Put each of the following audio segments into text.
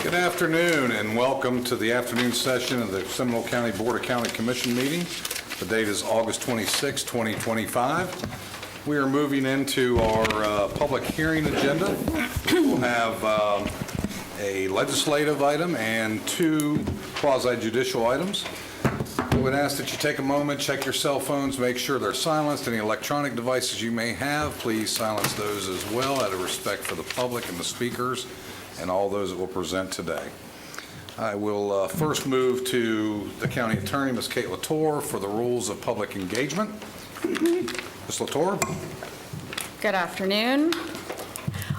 Good afternoon and welcome to the afternoon session of the Seminole County Board of County Commission meeting. The date is August 26, 2025. We are moving into our public hearing agenda. We'll have a legislative item and two quasi-judicial items. I would ask that you take a moment, check your cell phones, make sure they're silenced. Any electronic devices you may have, please silence those as well out of respect for the public and the speakers and all those that will present today. I will first move to the County Attorney, Ms. Kate Latour, for the rules of public engagement. Ms. Latour. Good afternoon.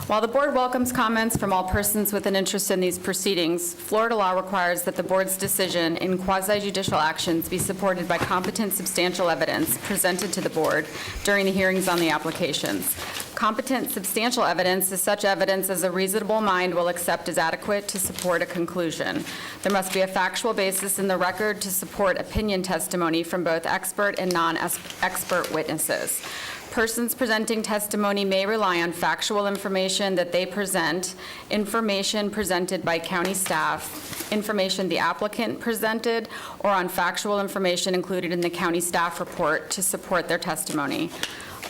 While the board welcomes comments from all persons with an interest in these proceedings, Florida law requires that the board's decision in quasi-judicial actions be supported by competent substantial evidence presented to the board during the hearings on the applications. Competent substantial evidence is such evidence as a reasonable mind will accept as adequate to support a conclusion. There must be a factual basis in the record to support opinion testimony from both expert and non-expert witnesses. Persons presenting testimony may rely on factual information that they present, information presented by county staff, information the applicant presented, or on factual information included in the county staff report to support their testimony.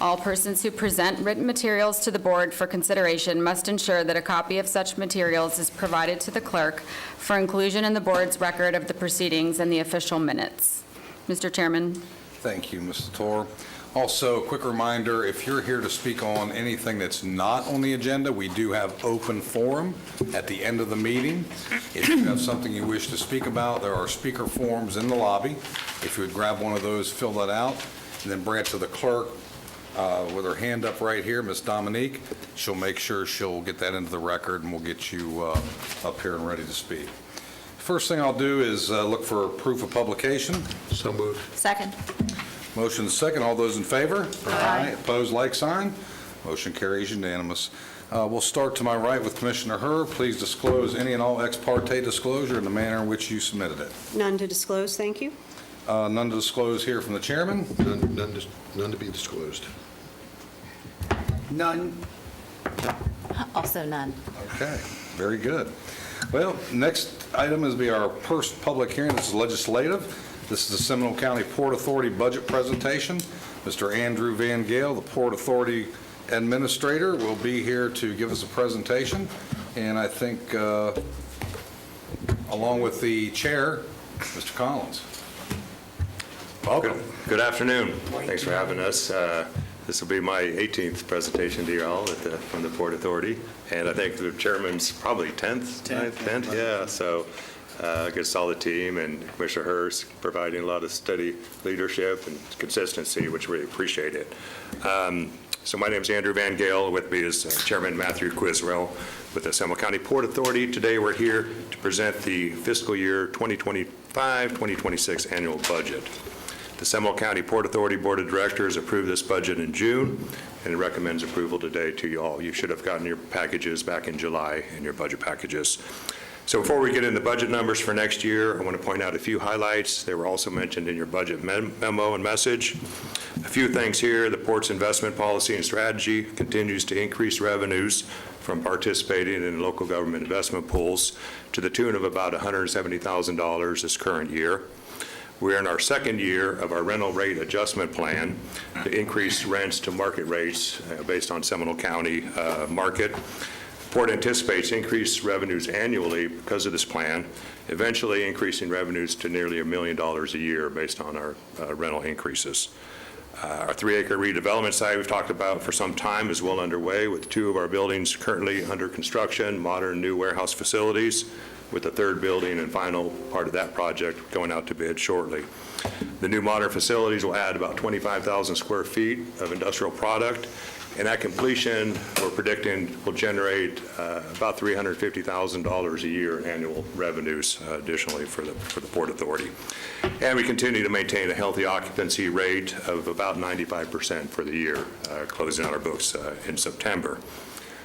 All persons who present written materials to the board for consideration must ensure that a copy of such materials is provided to the clerk for inclusion in the board's record of the proceedings and the official minutes. Mr. Chairman. Thank you, Ms. Latour. Also, a quick reminder, if you're here to speak on anything that's not on the agenda, we do have open forum at the end of the meeting. If you have something you wish to speak about, there are speaker forms in the lobby. If you would grab one of those, fill that out, and then bring it to the clerk with her hand up right here, Ms. Dominique. She'll make sure she'll get that into the record, and we'll get you up here and ready to speak. First thing I'll do is look for proof of publication. So moved. Second. Motion is second. All those in favor? Aye. Opposed, like sign. Motion carries unanimous. We'll start to my right with Commissioner Herb. Please disclose any and all ex parte disclosure in the manner in which you submitted it. None to disclose, thank you. None to disclose here from the chairman. None to be disclosed. None. Also none. Okay, very good. Well, next item is our first public hearing. This is legislative. This is the Seminole County Port Authority budget presentation. Mr. Andrew Van Gale, the Port Authority Administrator, will be here to give us a presentation. And I think, along with the chair, Mr. Collins. Welcome. Good afternoon. Thanks for having us. This will be my 18th presentation to you all from the Port Authority. And I think the chairman's probably 10th? Yeah, so good solid team, and Commissioner Hurst providing a lot of steady leadership and consistency, which we appreciate it. So my name is Andrew Van Gale. With me is Chairman Matthew Quisrell with the Seminole County Port Authority. Today we're here to present the fiscal year 2025-2026 annual budget. The Seminole County Port Authority Board of Directors approved this budget in June, and it recommends approval today to you all. You should have gotten your packages back in July in your budget packages. So before we get into budget numbers for next year, I want to point out a few highlights. They were also mentioned in your budget memo and message. A few things here. The Port's investment policy and strategy continues to increase revenues from participating in local government investment pools to the tune of about $170,000 this current year. We're in our second year of our rental rate adjustment plan to increase rents to market rates based on Seminole County market. Port anticipates increased revenues annually because of this plan, eventually increasing revenues to nearly $1 million a year based on our rental increases. Our 3-acre redevelopment site we've talked about for some time is well underway, with 2 of our buildings currently under construction, modern new warehouse facilities, with the 3rd building and final part of that project going out to bid shortly. The new modern facilities will add about 25,000 square feet of industrial product, and at completion, we're predicting will generate about $350,000 a year in annual revenues additionally for the Port Authority. And we continue to maintain a healthy occupancy rate of about 95% for the year, closing out our books in September.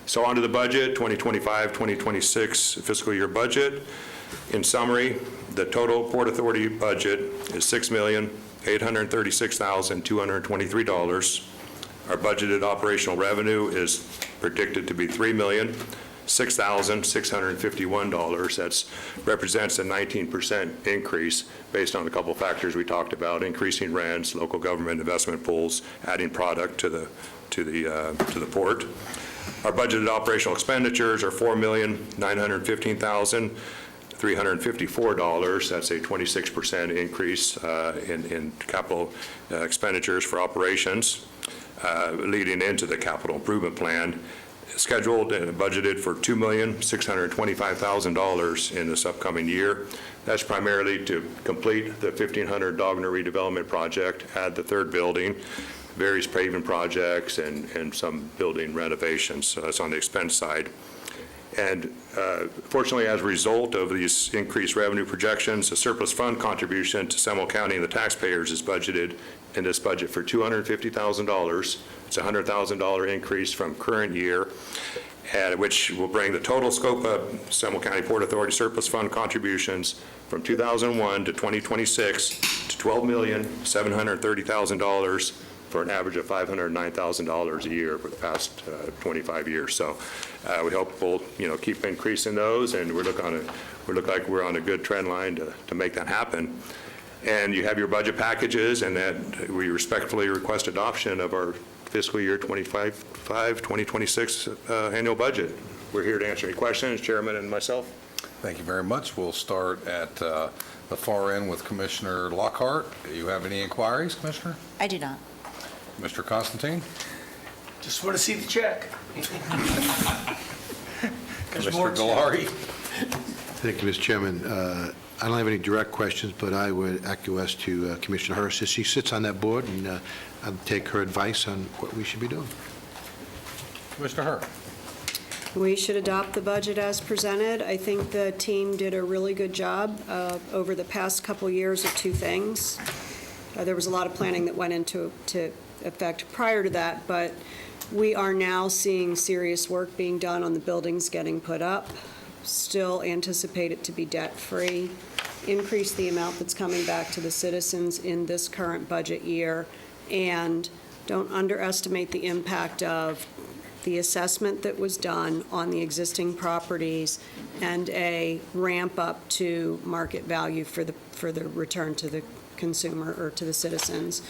So on to the budget, 2025-2026 fiscal year budget. In summary, the total Port Authority budget is $6,836,223. Our budgeted operational revenue is predicted to be $3,000,000. $6,651. That represents a 19% increase based on a couple factors we talked about: increasing rents, local government investment pools, adding product to the port. Our budgeted operational expenditures are $4,915,354. That's a 26% increase in capital expenditures for operations, leading into the capital improvement plan. Scheduled and budgeted for $2,625,000 in this upcoming year. That's primarily to complete the 1,500 Dogner redevelopment project, add the third building, various paving projects, and some building renovations. So that's on the expense side. And fortunately, as a result of these increased revenue projections, the surplus fund contribution to Seminole County and the taxpayers is budgeted in this budget for $250,000. It's a $100,000 increase from current year, which will bring the total scope of Seminole County Port Authority surplus fund contributions from 2001 to 2026 to $12,730,000 for an average of $509,000 a year for the past 25 years. So we hope we'll keep increasing those, and we look like we're on a good trend line to make that happen. And you have your budget packages, and that we respectfully request adoption of our fiscal year 2026 annual budget. We're here to answer any questions, Chairman and myself. Thank you very much. We'll start at the far end with Commissioner Lockhart. Do you have any inquiries, Commissioner? I do not. Mr. Constantine? Just want to see the check. Commissioner Galari? Thank you, Mr. Chairman. I don't have any direct questions, but I would acquiesce to Commissioner Hurst as she sits on that board, and I'll take her advice on what we should be doing. Commissioner Hurst? We should adopt the budget as presented. I think the team did a really good job over the past couple years of two things. There was a lot of planning that went into effect prior to that, but we are now seeing serious work being done on the buildings getting put up. Still anticipate it to be debt-free. Increase the amount that's coming back to the citizens in this current budget year, and don't underestimate the impact of the assessment that was done on the existing properties and a ramp up to market value for the return to the consumer or to the citizens.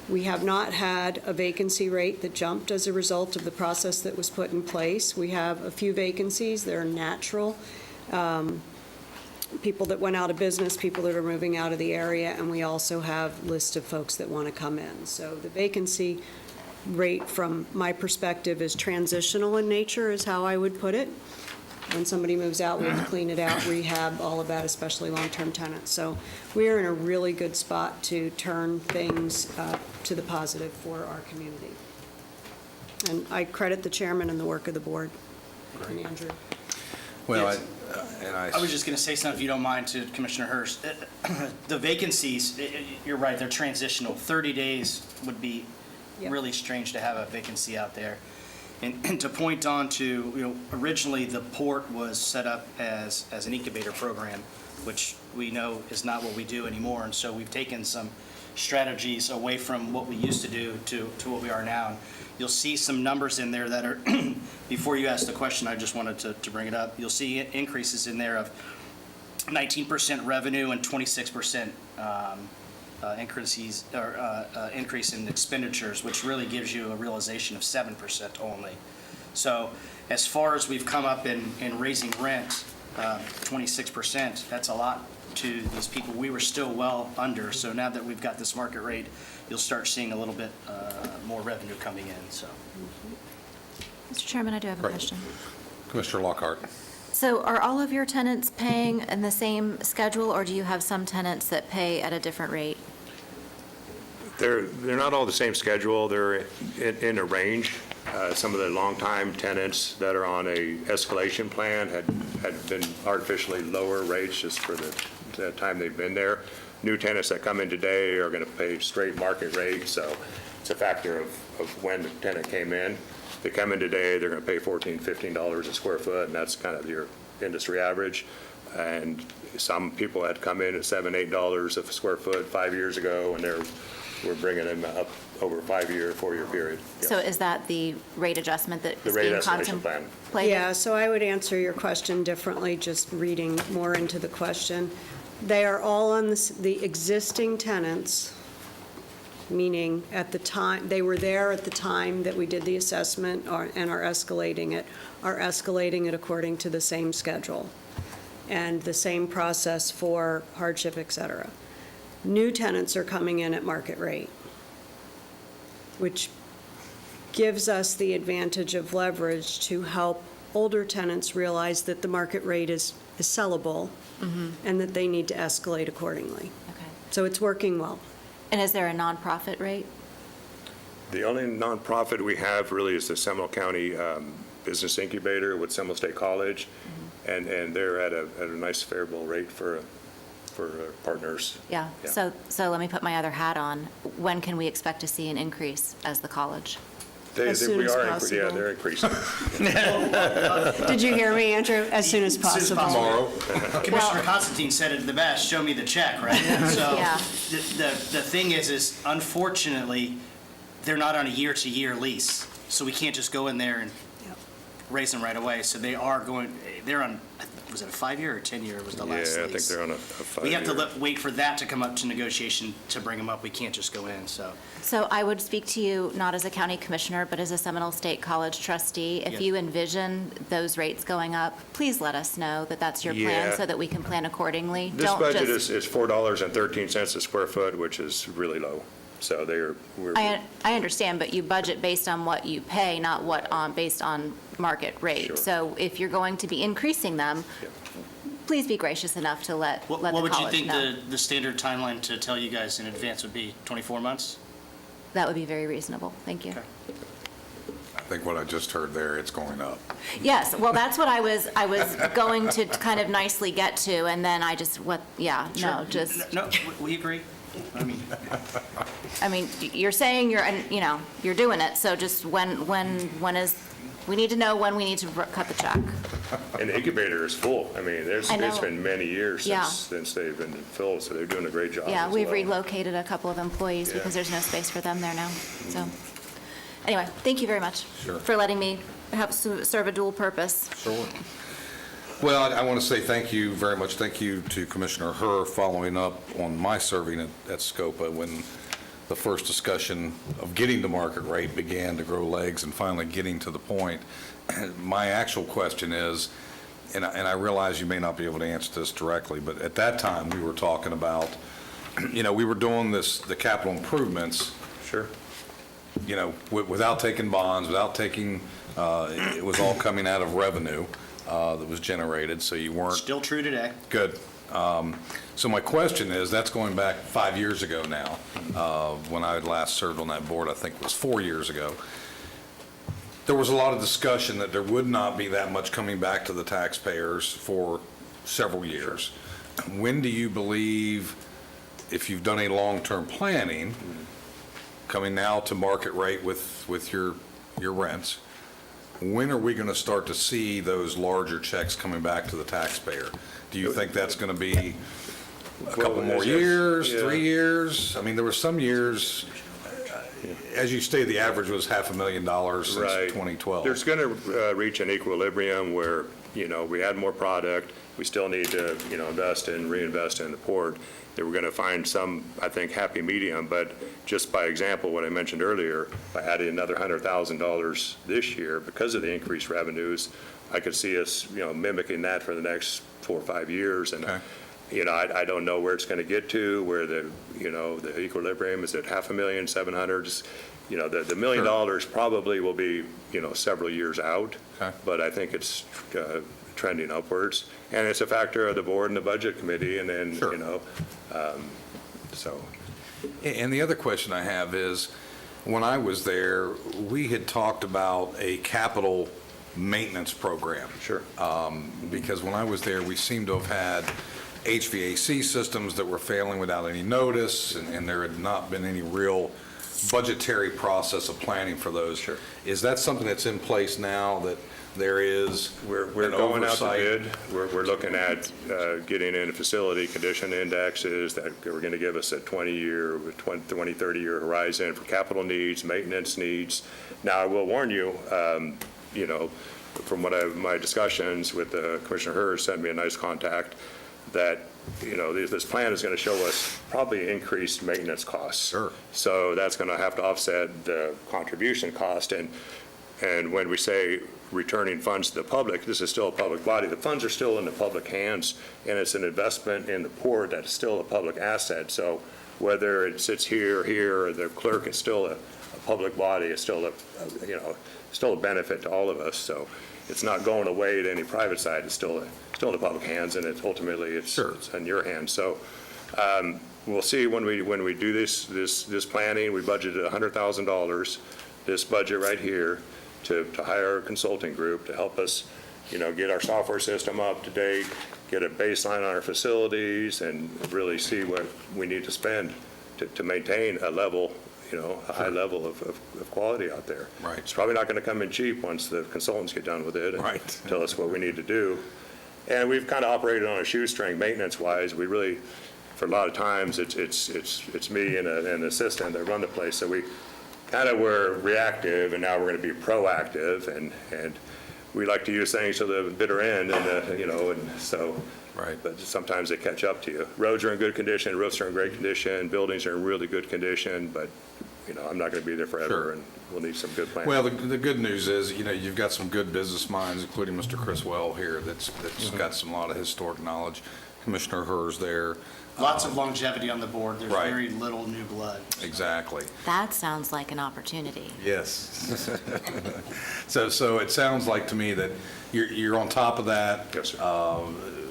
We have not had a vacancy rate that jumped as a result of the process that was put in place. We have a few vacancies that are natural, people that went out of business, people that are moving out of the area, and we also have lists of folks that want to come in. So the vacancy rate, from my perspective, is transitional in nature, is how I would put it. When somebody moves out, we have to clean it out, rehab, all of that, especially long-term tenants. So we are in a really good spot to turn things to the positive for our community. And I credit the chairman and the work of the board, and Andrew. Well, I was just going to say something, if you don't mind, to Commissioner Hurst. The vacancies, you're right, they're transitional. 30 days would be Yep. really strange to have a vacancy out there. And to point on to, originally the port was set up as an incubator program, which we know is not what we do anymore. And so we've taken some strategies away from what we used to do to what we are now. You'll see some numbers in there that are, before you ask the question, I just wanted to bring it up. You'll see increases in there of 19% revenue and 26% increase in expenditures, which really gives you a realization of 7% only. So as far as we've come up in raising rent, 26%, that's a lot to these people. We were still well under, so now that we've got this market rate, you'll start seeing a little bit more revenue coming in. So, Mr. Chairman, I do have a Right. question. Commissioner Lockhart? So are all of your tenants paying in the same schedule, or do you have some tenants that pay at a different rate? They're not all the same schedule. They're in a range. Some of the longtime tenants that are on a escalation plan had been artificially lower rates just for the time they've been there. New tenants that come in today are going to pay straight market rate, so it's a factor of when the tenant came in. If they come in today, they're going to pay $14, $15 a square foot, and that's kind of your industry average. And some people had come in at $7, $8 a square foot 5 years ago, and we're bringing them over a 5-year, 4-year period. Yes. So is that the rate adjustment that The is rate being escalation plan. contemplated? Yeah, so I would answer your question differently, just reading more into the question. They are all on the existing tenants, meaning at the time, they were there at the time that we did the assessment and are escalating it according to the same schedule and the same process for hardship, et cetera. New tenants are coming in at market rate, which gives us the advantage of leverage to help older tenants realize that the market rate is sellable and that they need to escalate accordingly. Okay. So it's working well. And is there a nonprofit rate? The only nonprofit we have really is the Seminole County Business Incubator with Seminole State College, and they're at a nice favorable rate for partners. Yeah, Yeah. so let me put my other hat on. When can we expect to see an increase as the college? As soon as possible. Yeah, they're increasing. Did you hear me, Andrew? As soon as possible. Tomorrow. Commissioner Constantine said it the best, show me the check, right? So Yeah. the thing is unfortunately, they're not on a year-to-year lease, so we can't just go in there and Yep. raise them right away. So they're on, was it a 5-year or 10-year was the last lease? Yeah, I think they're on a 5-year. We have to wait for that to come up to negotiation to bring them up. We can't just go in, so. So I would speak to you not as a county commissioner, but as a Seminole State College trustee. If Yes. you envision those rates going up, please let us know that that's your plan Yeah. so that we can plan accordingly. This Don't budget just- is $4.13 a square foot, which is really low. So we're. I understand, but you budget based on what you pay, not based on market rate. Sure. So if you're going to be increasing them, Yeah. please be gracious enough to let the What would you college think know. the standard timeline to tell you guys in advance would be? 24 months? That would be very reasonable. Thank you. Okay. I think what I just heard there, it's going up. Yes, well, that's what I was going to kind of nicely get to, and then I just, Sure. No, we agree. I mean, you're saying you're doing it, so just we need to know when we need to cut the check. And the incubator is full. I mean, I know. it's been many years Yeah. since they've been filled, so they're doing a great job. Yeah, as we've well. relocated a couple of employees Yeah. because there's no space for them there now, so. Anyway, thank you very much Sure. for letting me serve a dual purpose. Sure. Well, I want to say thank you very much. Thank you to Commissioner Herr following up on my serving at Scopa when the first discussion of getting the market rate began to grow legs and finally getting to the point. My actual question is, and I realize you may not be able to answer this directly, but at that time, we were talking about, we were doing the capital improvements, Sure. without taking bonds, without taking, it was all coming out of revenue that was generated, so you weren't. Still true today. Good. So my question is, that's going back 5 years ago now, when I had last served on that board, I think it was 4 years ago. There was a lot of discussion that there would not be that much coming back to the taxpayers for several years. When do you believe, if you've done any long-term planning, coming now to market rate with your rents, when are we going to start to see those larger checks coming back to the taxpayer? Do you think that's going to be a couple more years, Yeah. 3 years? I mean, there were some years, as you stated, the average was $500,000 since Right. 2012. There's going to reach an equilibrium where, we add more product, we still need to, reinvest in the port. That we're going to find some, I think, happy medium, but just by example, what I mentioned earlier, by adding another $100,000 this year, because of the increased revenues, I could see us, mimicking that for the next 4 or 5 years. And, Okay. I don't know where it's going to get to, where the equilibrium is at $500,000, 700. The $1 million probably will be, several years out. Okay. But I think it's trending upwards. And it's a factor of the board and the budget committee, and then, Sure. so. And the other question I have is, when I was there, we had talked about a capital maintenance program. Sure. Because when I was there, we seemed to have had HVAC systems that were failing without any notice, and there had not been any real budgetary process of planning for those. Sure. Is that something that's in place now, that there is We're an going out to oversight? bid. We're looking at getting in facility condition indexes that are going to give us a 20-year, 20, 30-year horizon for capital needs, maintenance needs. Now, I will warn you, from my discussions with Commissioner Hurd, sent me a nice contact, that, this plan is going to show us probably increased maintenance costs. Sure. So that's going to have to offset the contribution cost. And when we say returning funds to the public, this is still a public body. The funds are still in the public hands, and it's an investment in the port that's still a public asset. So whether it sits here, or the clerk, it's still a public body. It's still a benefit to all of us. So it's not going away to any private side. It's still in the public hands, and ultimately it's in your hands. So we'll see when we do this planning. We budgeted $100,000 this budget right here to hire a consulting group to help us, get our software system up to date, get a baseline on our facilities, and really see what we need to spend to maintain a level, a high level of quality out there. Right. It's probably not going to come in cheap once the consultants get done with it and Right. tell us what we need to do. And we've kind of operated on a shoestring maintenance-wise. We really, for a lot of times, it's me and an assistant that run the place. So we kind of were reactive, and now we're going to be proactive, and we like to use things to the bitter end, and so. Right. But sometimes they catch up to you. Roads are in good condition, roofs are in great condition, buildings are in really good condition, but, I'm not going to be there forever, Sure. and we'll need some good planning. Well, the good news is, you've got some good business minds, including Mr. Chris Well here, that's got a lot of historic knowledge. Commissioner Hur's there. Lots of longevity on the board. There's Right. very little new blood. Exactly. That sounds like an opportunity. Yes. So it sounds like to me that you're on top of that. Yes, sir.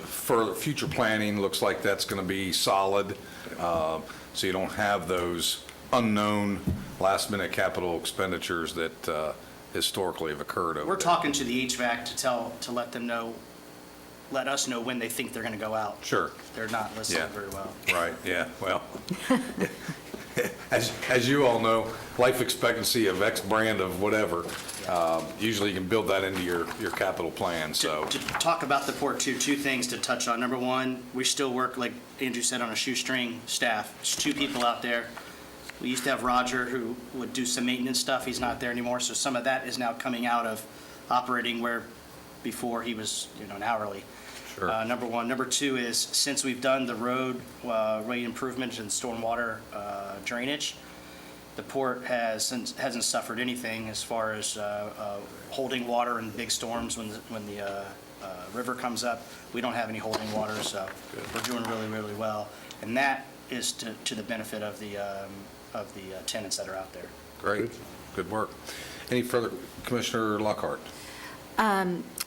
For future planning, looks like that's going to be solid, so you don't have those unknown last-minute capital expenditures that historically have occurred over We're there. talking to the HVAC to let us know when they think they're going to go out. Sure. They're not listening Yeah. very well. Right, yeah, well, as you all know, life expectancy of X brand of whatever, usually you can build that into your capital plan, so. To talk about the port, two things to touch on. Number one, we still work, like Andrew said, on a shoestring staff. There's 2 people out there. We used to have Roger, who would do some maintenance stuff. He's not there anymore, so some of that is now coming out of operating where before he was, an hourly. Sure. Number one. Number two is, since we've done the road improvements and stormwater drainage, the port hasn't suffered anything as far as holding water in big storms when the river comes up. We don't have any holding water, so we're doing really, really well. And that is to the benefit of the tenants that are out there. Great, good work. Any further, Commissioner Lockhart?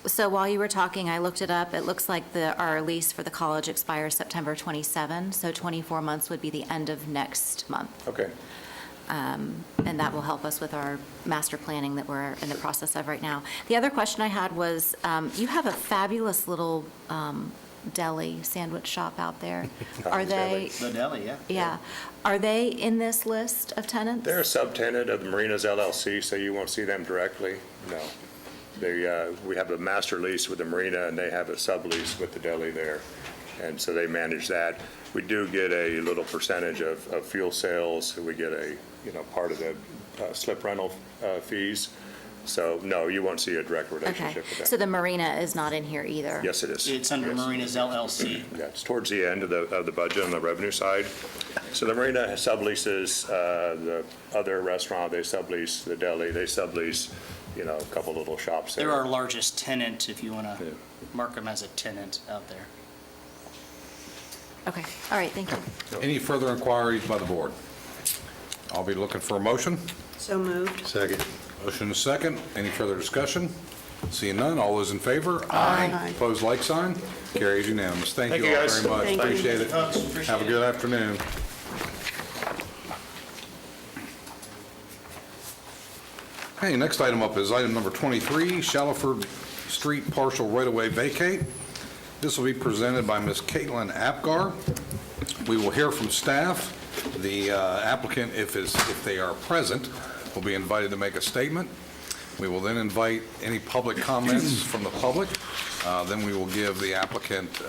So while you were talking, I looked it up. It looks like our lease for the college expires September 27, so 24 months would be the end of next month. Okay. And that will help us with our master planning that we're in the process of right now. The other question I had was, you have a fabulous little deli sandwich shop out there. Are they? The deli, yeah. Yeah. Are they in this list of tenants? They're a subtenant of the Marinas LLC, so you won't see them directly, no. We have a master lease with the marina, and they have a sublease with the deli there, and so they manage that. We do get a little percentage of fuel sales. We get a, part of the slip rental fees. So, no, you won't see a direct relationship with Okay. that. So the marina is not in here either? Yes, it is. It's under Yes. Marinas LLC. Yeah, it's towards the end of the budget on the revenue side. So the marina subleases the other restaurant, they sublease the deli, they sublease, a couple little shops there. They're our largest tenant, if you want to Yeah. mark them as a tenant out there. Okay. All right. Thank you. Any further inquiries by the board? I'll be looking for a motion. So moved. Second. Motion and a second. Any further discussion? Seeing none, all those in favor? Aye. Opposed, like sign? Carries unanimous. Thank Thank you you, all guys. very much. Thank you. Appreciate it. Folks, appreciate Have a it. good afternoon. Okay, next item up is item number 23, Shallowford Street partial right-of-way vacate. This will be presented by Ms. Caitlin Apgar. We will hear from staff, The applicant, if they are present, will be invited to make a statement. We will then invite any public comments from the public. Then we will give the applicant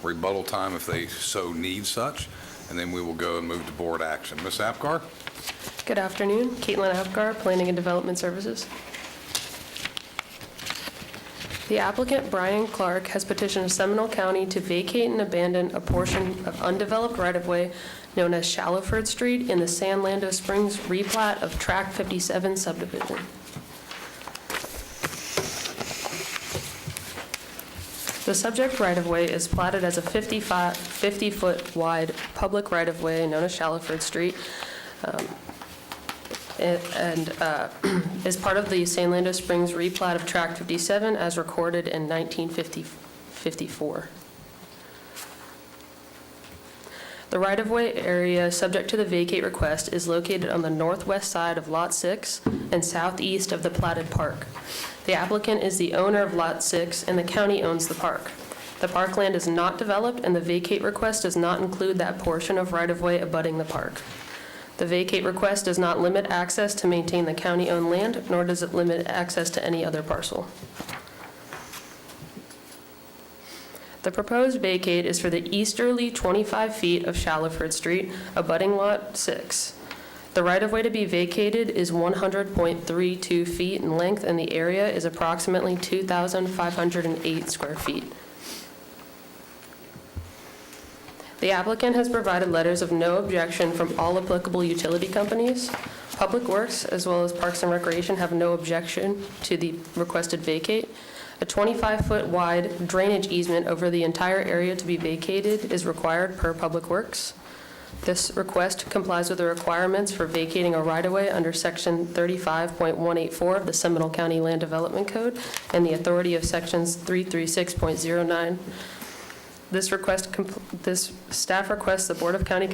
rebuttal time if they so need such, and then we will go and move to board action. Ms. Apgar? Good afternoon. Caitlin Apgar, Planning and Development Services. The applicant, Brian Clark, has petitioned Seminole County to vacate and abandon a portion of undeveloped right-of-way known as Shallowford Street in the San Lando Springs replat of Tract 57 subdivision. The subject right-of-way is platted as a 50-foot wide public right-of-way known as Shallowford Street, and is part of the San Lando Springs replat of Tract 57 as recorded in 1954. The right-of-way area subject to the vacate request is located on the northwest side of Lot 6 and southeast of the platted park. The applicant is the owner of Lot 6, and the county owns the park. The parkland is not developed, and the vacate request does not include that portion of right-of-way abutting the park. The vacate request does not limit access to maintain the county-owned land, nor does it limit access to any other parcel. The proposed vacate is for the easterly 25 feet of Shallowford Street, abutting Lot 6. The right-of-way to be vacated is 100.32 feet in length, and the area is approximately 2,508 square feet. The applicant has provided letters of no objection from all applicable utility companies. Public Works, as well as Parks and Recreation, have no objection to the requested vacate. A 25-foot wide drainage easement over the entire area to be vacated is required per Public Works. This request complies with the requirements for vacating a right-of-way under Section 35.184 of the Seminole County Land Development Code and the authority of Sections 336.09. This staff requests the Board of County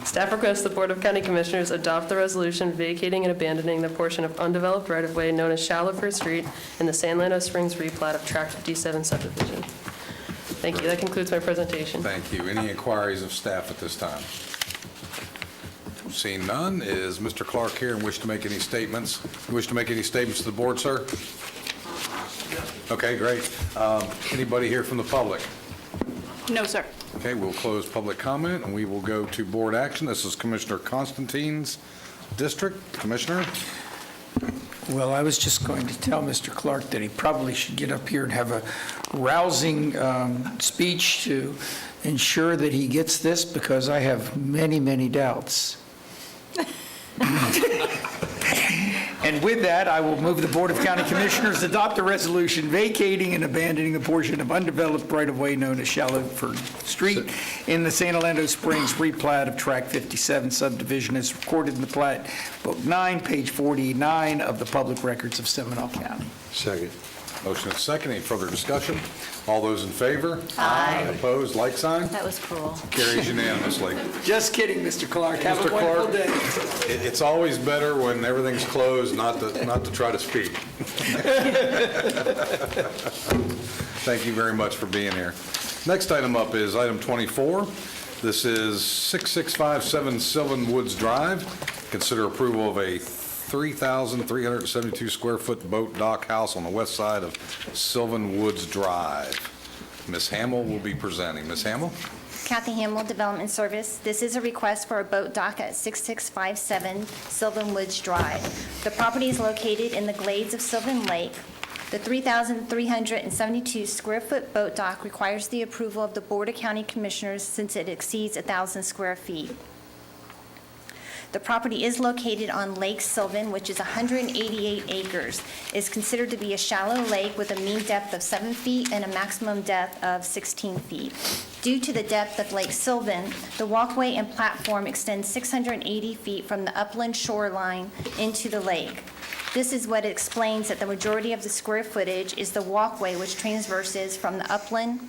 Staff requests the Board of County Commissioners adopt the resolution vacating and abandoning the portion of undeveloped right-of-way known as Shallowford Street in the San Lando Springs replat of Tract 57 subdivision. Thank you. That concludes my presentation. Thank you. Any inquiries of staff at this time? Seeing none, is Mr. Clark here and wish to make any statements? You wish to make any statements to the board, sir? Okay, great. Anybody here from the public? No, sir. Okay, we'll close public comment and we will go to board action. This is Commissioner Constantine's district. Commissioner? Well, I was just going to tell Mr. Clark that he probably should get up here and have a rousing speech to ensure that he gets this, because I have many, many doubts. And with that, I will move the Board of County Commissioners adopt a resolution vacating and abandoning the portion of undeveloped right-of-way known as Shallowford Street in the San Lando Springs replat of Tract 57 subdivision as recorded in the plat, Book 9, page 49 of the Public Records of Seminole County. Second. Motion is second. Any further discussion? All those in favor? Aye. Opposed, like sign? That was cruel. Carries unanimously. Just kidding, Mr. Clark. Have Mr. a wonderful Clark, day. It's always better when everything's closed not to try to speak. Thank you very much for being here. Next item up is item 24. This is 6657 Sylvan Woods Drive. Consider approval of a 3,372 square foot boat dock house on the west side of Sylvan Woods Drive. Ms. Hamill will be presenting. Ms. Hamill? Kathy Hamill, Development Service. This is a request for a boat dock at 6657 Sylvan Woods Drive. The property is located in the glades of Sylvan Lake. The 3,372 square foot boat dock requires the approval of the Board of County Commissioners since it exceeds 1,000 square feet. The property is located on Lake Sylvan, which is 188 acres. It is considered to be a shallow lake with a mean depth of 7 feet and a maximum depth of 16 feet. Due to the depth of Lake Sylvan, the walkway and platform extend 680 feet from the upland shoreline into the lake. This is what explains that the majority of the square footage is the walkway, which transverses from the upland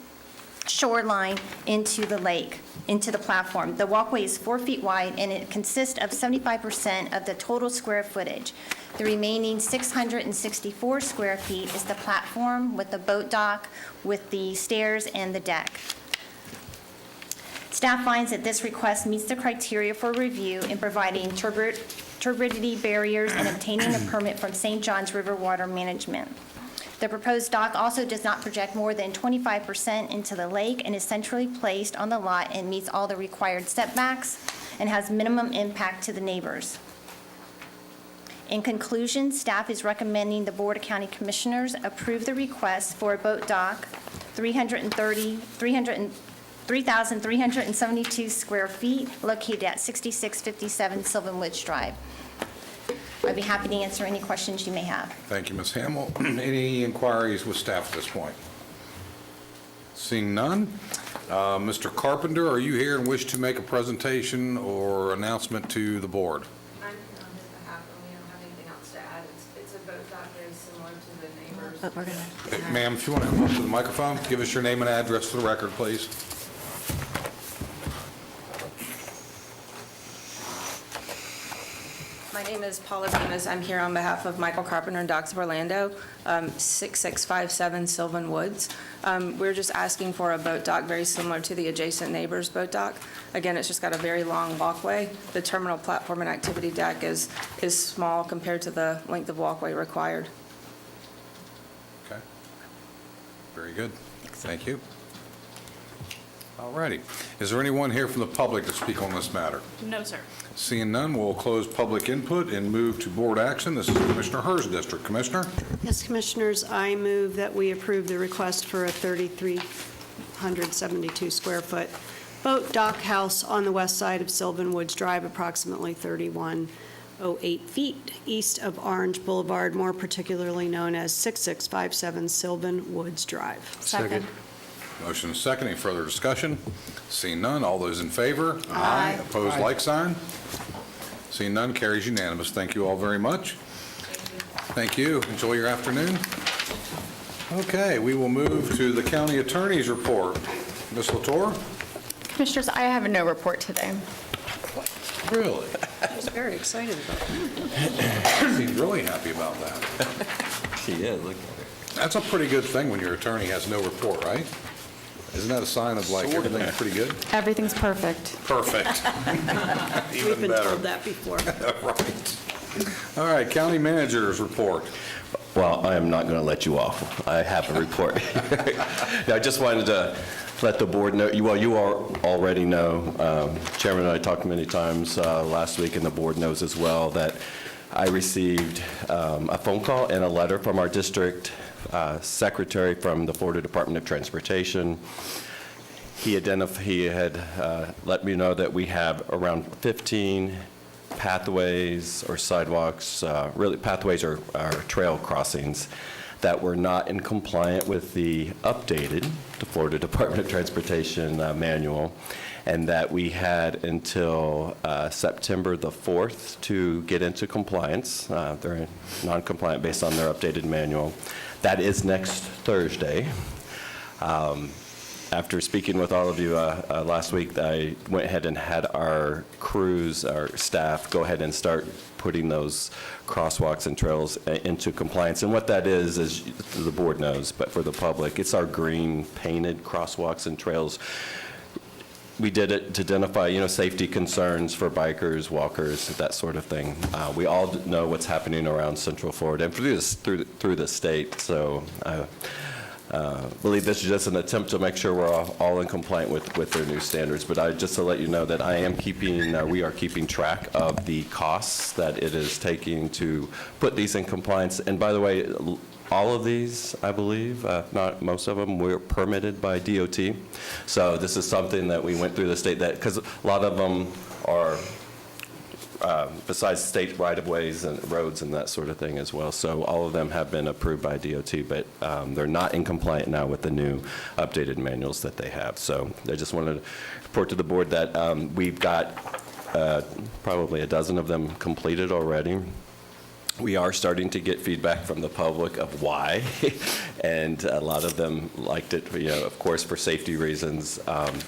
shoreline into the lake, into the platform. The walkway is 4 feet wide, and it consists of 75% of the total square footage. The remaining 664 square feet is the platform with the boat dock, with the stairs and the deck. Staff finds that this request meets the criteria for review in providing turbidity barriers and obtaining a permit from St. Johns River Water Management. The proposed dock also does not project more than 25% into the lake and is centrally placed on the lot and meets all the required setbacks and has minimum impact to the neighbors. In conclusion, staff is recommending the Board of County Commissioners approve the request for a boat dock, 3,372 square feet, located at 6657 Sylvan Woods Drive. I'd be happy to answer any questions you may have. Thank you, Ms. Hamel. Any inquiries with staff at this point? Seeing none. Mr. Carpenter, are you here and wish to make a presentation or announcement to the board? I'm here on his behalf, and we don't have anything else to add. It's a boat dock very similar to the neighbors. But we're going to. Ma'am, if you want to come up to the microphone, give us your name and address for the record, please. My name is Paula Bemis. I'm here on behalf of Michael Carpenter and Docks of Orlando, 6657 Sylvan Woods. We're just asking for a boat dock very similar to the adjacent neighbor's boat dock. Again, it's just got a very long walkway. The terminal platform and activity deck is small compared to the length of walkway required. Okay. Very good. Thank you. All righty. Is there anyone here from the public to speak on this matter? No, sir. Seeing none, we'll close public input and move to board action. This is Commissioner Hur's district. Commissioner? Yes, Commissioners, I move that we approve the request for a 3,372 square foot boat dock house on the west side of Sylvan Woods Drive, approximately 3108 feet east of Orange Boulevard, more particularly known as 6657 Sylvan Woods Drive. Second. Motion is second. Any further discussion? Seeing none, all those in favor? Aye. Opposed, like sign? Seeing none, carries unanimous. Thank you all very much. Thank you. Enjoy your afternoon. Okay, we will move to the county attorney's report. Ms. Latour? Commissioners, I have no report today. Really? She's very excited about that. She's really happy about that. She is, look at her. That's a pretty good thing when your attorney has no report, right? Isn't that a sign of like everything's pretty good? Everything's perfect. Perfect. We've Even been better. told that before. Right. All right, county manager's report. Well, I am not going to let you off. I have a report. I just wanted to let the board know, well, you already know, Chairman and I talked many times last week, and the board knows as well, that I received a phone call and a letter from our district secretary from the Florida Department of Transportation. He had let me know that we have around 15 pathways or sidewalks, really pathways or trail crossings that were not in compliant with the updated Florida Department of Transportation manual, and that we had until September the 4th to get into compliance. They're non-compliant based on their updated manual. That is next Thursday. After speaking with all of you last week, I went ahead and had our crews, our staff, go ahead and start putting those crosswalks and trails into compliance. And what that is the board knows, but for the public, it's our green painted crosswalks and trails. We did it to identify, safety concerns for bikers, walkers, that sort of thing. We all know what's happening around Central Florida and through the state. So I believe this is just an attempt to make sure we're all in compliant with their new standards. But just to let you know that we are keeping track of the costs that it is taking to put these in compliance. And by the way, all of these, I believe, if not most of them, were permitted by DOT. So this is something that we went through the state, because a lot of them are besides state right-of-ways and roads and that sort of thing as well. So all of them have been approved by DOT, but they're not in compliant now with the new updated manuals that they have. So I just wanted to report to the board that we've got probably a dozen of them completed already. We are starting to get feedback from the public of why, and a lot of them liked it, of course, for safety reasons.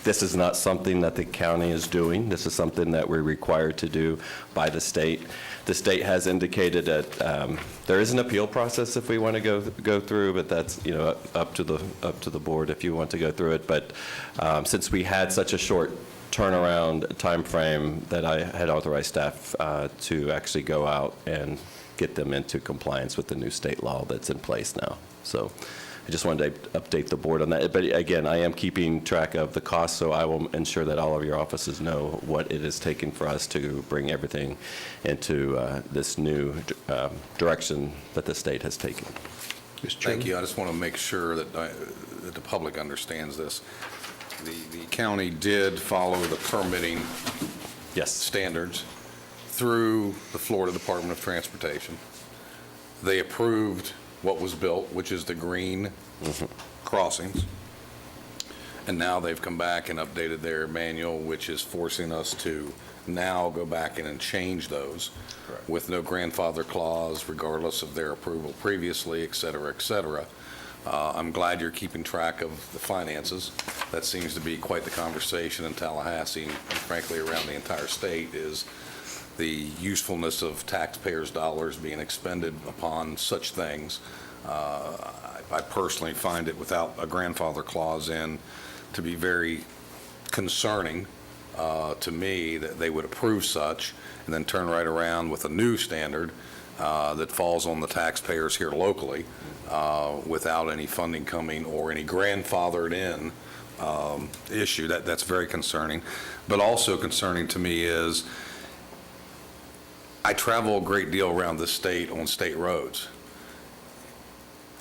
This is not something that the county is doing. This is something that we're required to do by the state. The state has indicated that there is an appeal process if we want to go through, but that's up to the board if you want to go through it. But since we had such a short turnaround timeframe that I had authorized staff to actually go out and get them into compliance with the new state law that's in place now. So I just wanted to update the board on that. But again, I am keeping track of the costs, so I will ensure that all of your offices know what it is taking for us to bring everything into this new direction that the state has taken. Mr. Chairman? Thank you. I just want to make sure that the public understands this. The county did follow the permitting Yes. standards through the Florida Department of Transportation. They approved what was built, which is the green crossings. And now they've come back and updated their manual, which is forcing us to now go back in and change those with no grandfather clause, regardless of their approval previously, et cetera, et cetera. I'm glad you're keeping track of the finances. That seems to be quite the conversation in Tallahassee and frankly around the entire state, is the usefulness of taxpayers' dollars being expended upon such things. I personally find it, without a grandfather clause in, to be very concerning to me that they would approve such and then turn right around with a new standard that falls on the taxpayers here locally without any funding coming or any grandfathered in issue. That's very concerning. But also concerning to me is I travel a great deal around the state on state roads,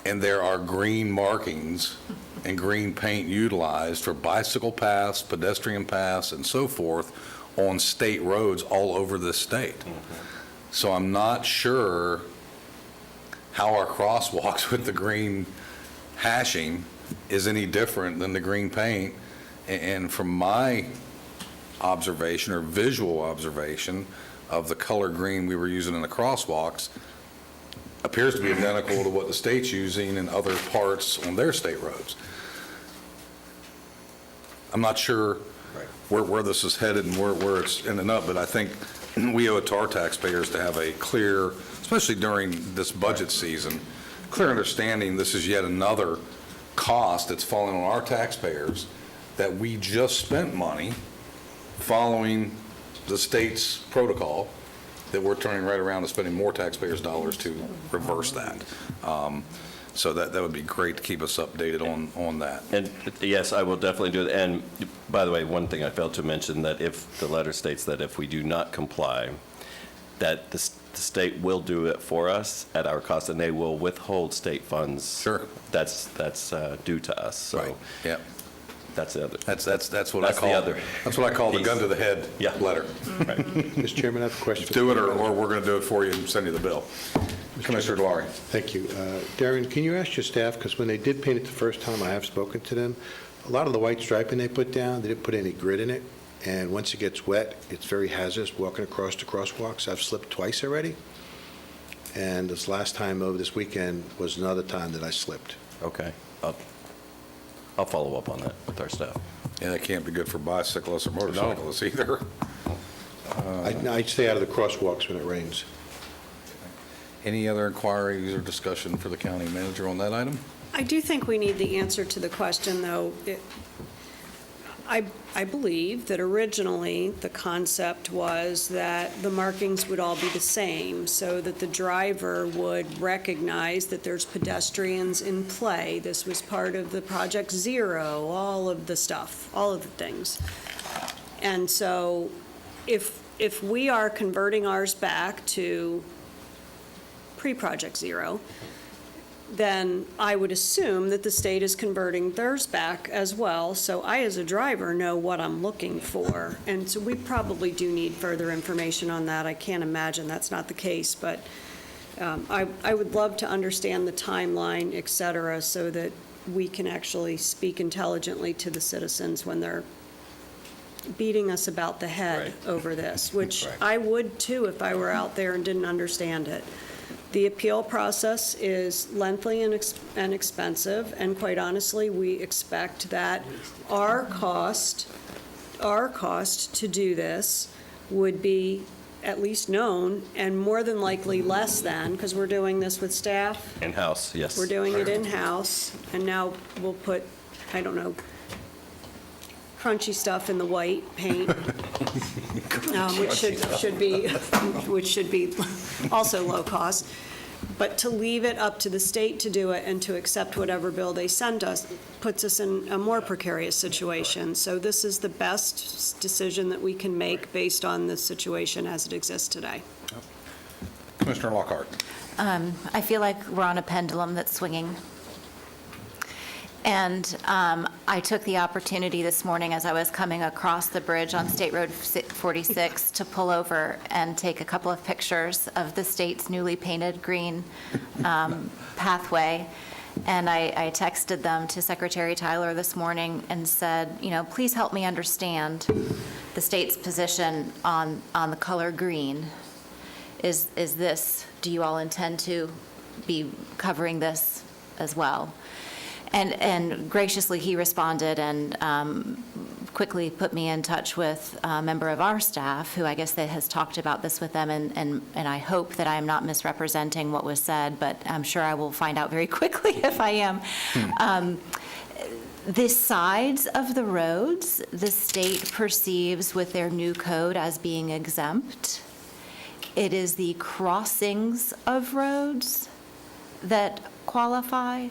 and there are green markings and green paint utilized for bicycle paths, pedestrian paths, and so forth on state roads all over the state. So I'm not sure how our crosswalks with the green hashing is any different than the green paint. And from my observation or visual observation of the color green we were using in the crosswalks, appears to be identical to what the state's using in other parts on their state roads. I'm not sure where this is headed and where it's ending up, but I think we owe it to our taxpayers to have a clear, especially during this budget season, clear understanding this is yet another cost that's falling on our taxpayers, that we just spent money following the state's protocol, that we're turning right around and spending more taxpayers' dollars to reverse that. So that would be great to keep us updated on that. And yes, I will definitely do it. And by the way, one thing I failed to mention, that if the letter states that if we do not comply, that the state will do it for us at our cost, and they will withhold state funds. Sure. That's due to us. So Right, yeah. that's the other. That's what I That's the call, other that's what I call the gun to the head Yeah. letter. Right. Mr. Chairman, I have a question. Do it, or we're going to do it for you and send you the bill. Commissioner Dwyer. Thank you. Darren, can you ask your staff, because when they did paint it the first time, I have spoken to them, a lot of the white striping they put down, they didn't put any grit in it, and once it gets wet, it's very hazardous walking across the crosswalks. I've slipped twice already, and this last time over this weekend was another time that I slipped. Okay. I'll follow up on that with our staff. Yeah, that can't be good for bicyclists or motorcyclists either. I stay out of the crosswalks when it rains. Any other inquiries or discussion for the county manager on that item? I do think we need the answer to the question, though. I believe that originally the concept was that the markings would all be the same, so that the driver would recognize that there's pedestrians in play. This was part of the Project Zero, all of the stuff, all of the things. And so if we are converting ours back to pre-Project Zero, then I would assume that the state is converting theirs back as well, so I, as a driver, know what I'm looking for. And so we probably do need further information on that. I can't imagine that's not the case, but I would love to understand the timeline, et cetera, so that we can actually speak intelligently to the citizens when they're beating us about the head over this, which I would too if I were out there and didn't understand it. The appeal process is lengthy and expensive, and quite honestly, we expect that our cost to do this would be at least known, and more than likely less than, because we're doing this with staff. In-house, yes. We're doing it in-house, and now we'll put, I don't know, crunchy stuff in the white paint, which should be also low cost. But to leave it up to the state to do it and to accept whatever bill they send us puts us in a more precarious situation. So this is the best decision that we can make based on the situation as it exists today. Commissioner Lockhart. I feel like we're on a pendulum that's swinging. And I took the opportunity this morning as I was coming across the bridge on State Road 46 to pull over and take a couple of pictures of the state's newly painted green pathway. And I texted them to Secretary Tyler this morning and said, you know, please help me understand the state's position on the color green. Is this, do you all intend to be covering this as well? And graciously, he responded and quickly put me in touch with a member of our staff who I guess that has talked about this with them, and I hope that I am not misrepresenting what was said, but I'm sure I will find out very quickly if I am. The sides of the roads, the state perceives with their new code as being exempt. It is the crossings of roads that qualify,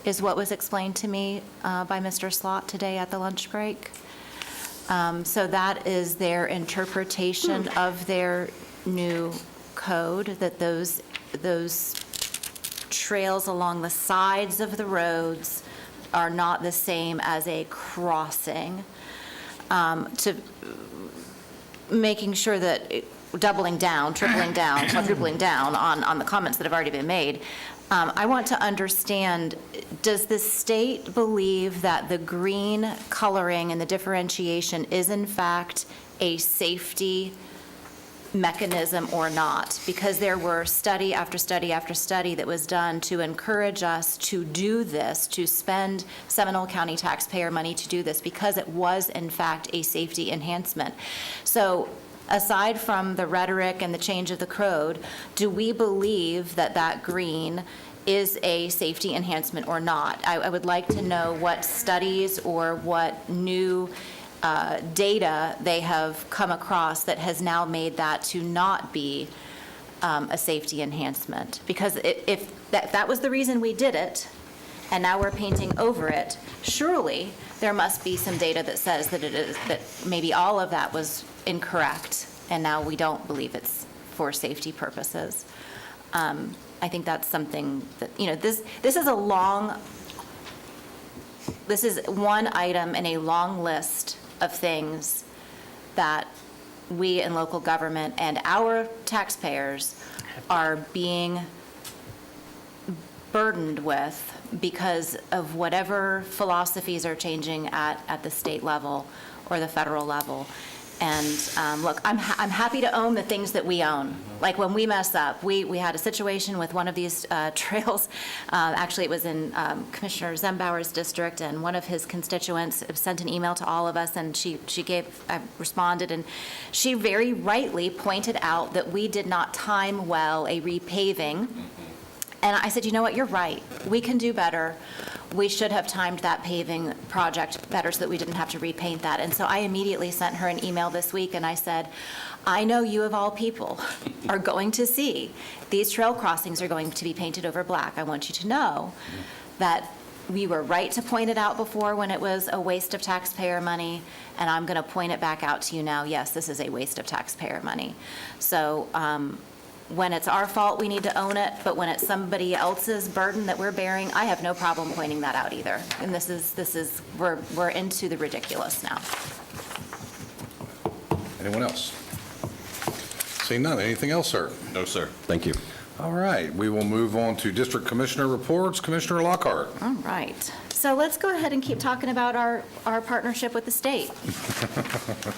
is what was explained to me by Mr. Slott today at the lunch break. So that is their interpretation of their new code, that those trails along the sides of the roads are not the same as a crossing. To making sure that doubling down, tripling down, quadrupling down on the comments that have already been made, I want to understand, does the state believe that the green coloring and the differentiation is in fact a safety mechanism or not? Because there were study after study after study that was done to encourage us to do this, to spend Seminole County taxpayer money to do this, because it was in fact a safety enhancement. So aside from the rhetoric and the change of the code, do we believe that that green is a safety enhancement or not? I would like to know what studies or what new data they have come across that has now made that to not be a safety enhancement. Because if that was the reason we did it, and now we're painting over it, surely there must be some data that says that it is, that maybe all of that was incorrect, and now we don't believe it's for safety purposes. I think that's something that, you know, this is one item in a long list of things that we in local government and our taxpayers are being burdened with because of whatever philosophies are changing at the state level or the federal level. And look, I'm happy to own the things that we own. Like when we mess up, we had a situation with one of these trails. Actually, it was in Commissioner Zembauer's district, and one of his constituents sent an email to all of us, and I responded, and she very rightly pointed out that we did not time well a repaving. And I said, you know what, you're right. We can do better. We should have timed that paving project better so that we didn't have to repaint that. And so I immediately sent her an email this week, and I said, I know you of all people are going to see these trail crossings are going to be painted over black. I want you to know that we were right to point it out before when it was a waste of taxpayer money, and I'm going to point it back out to you now. Yes, this is a waste of taxpayer money. So when it's our fault, we need to own it, but when it's somebody else's burden that we're bearing, I have no problem pointing that out either. And we're into the ridiculous now. Anyone else? Seeing none. Anything else, sir? No, sir. Thank you. All right, we will move on to District Commissioner reports. Commissioner Lockhart. All right. So let's go ahead and keep talking about our partnership with the state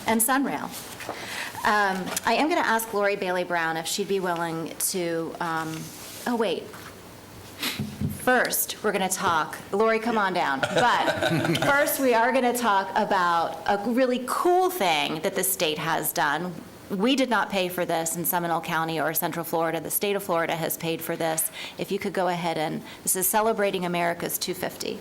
and Sunrail. I am going to ask Lori Bailey Brown if she'd be willing to, First, we're going to talk, Lori, come on down. But first, we are going to talk about a really cool thing that the state has done. We did not pay for this in Seminole County or Central Florida. The state of Florida has paid for this. If you could go ahead and, this is Celebrating America's 250.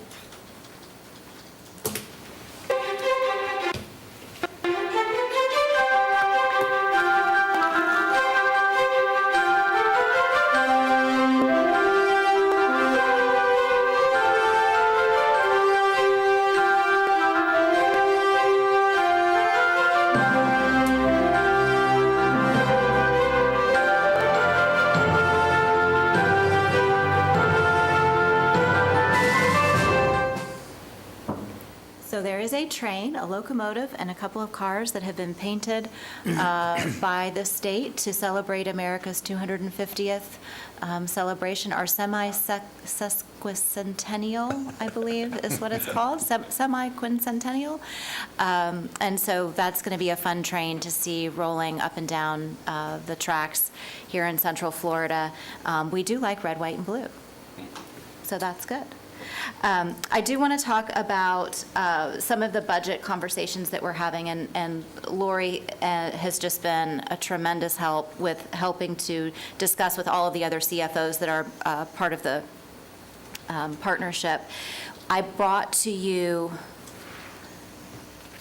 is a train, a locomotive, and a couple of cars that have been painted by the state to celebrate America's 250th celebration, our semi-sesquicentennial, I believe is what it's called, semi-quincentennial. And so that's going to be a fun train to see rolling up and down the tracks here in Central Florida. We do like red, white, and blue, so that's good. I do want to talk about some of the budget conversations that we're having, and Lori has just been a tremendous help with helping to discuss with all of the other CFOs that are part of the partnership. I brought to you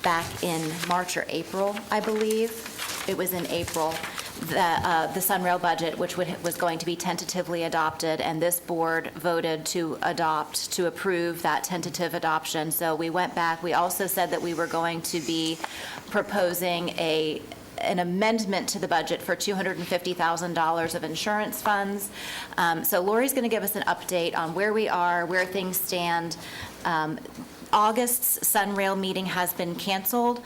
back in March or April, I believe, it was in April, the Sunrail budget, which was going to be tentatively adopted, and this board voted to approve that tentative adoption. So we went back. We also said that we were going to be proposing an amendment to the budget for $250,000 of insurance funds. So Lori's going to give us an update on where we are, where things stand. August's Sunrail meeting has been canceled.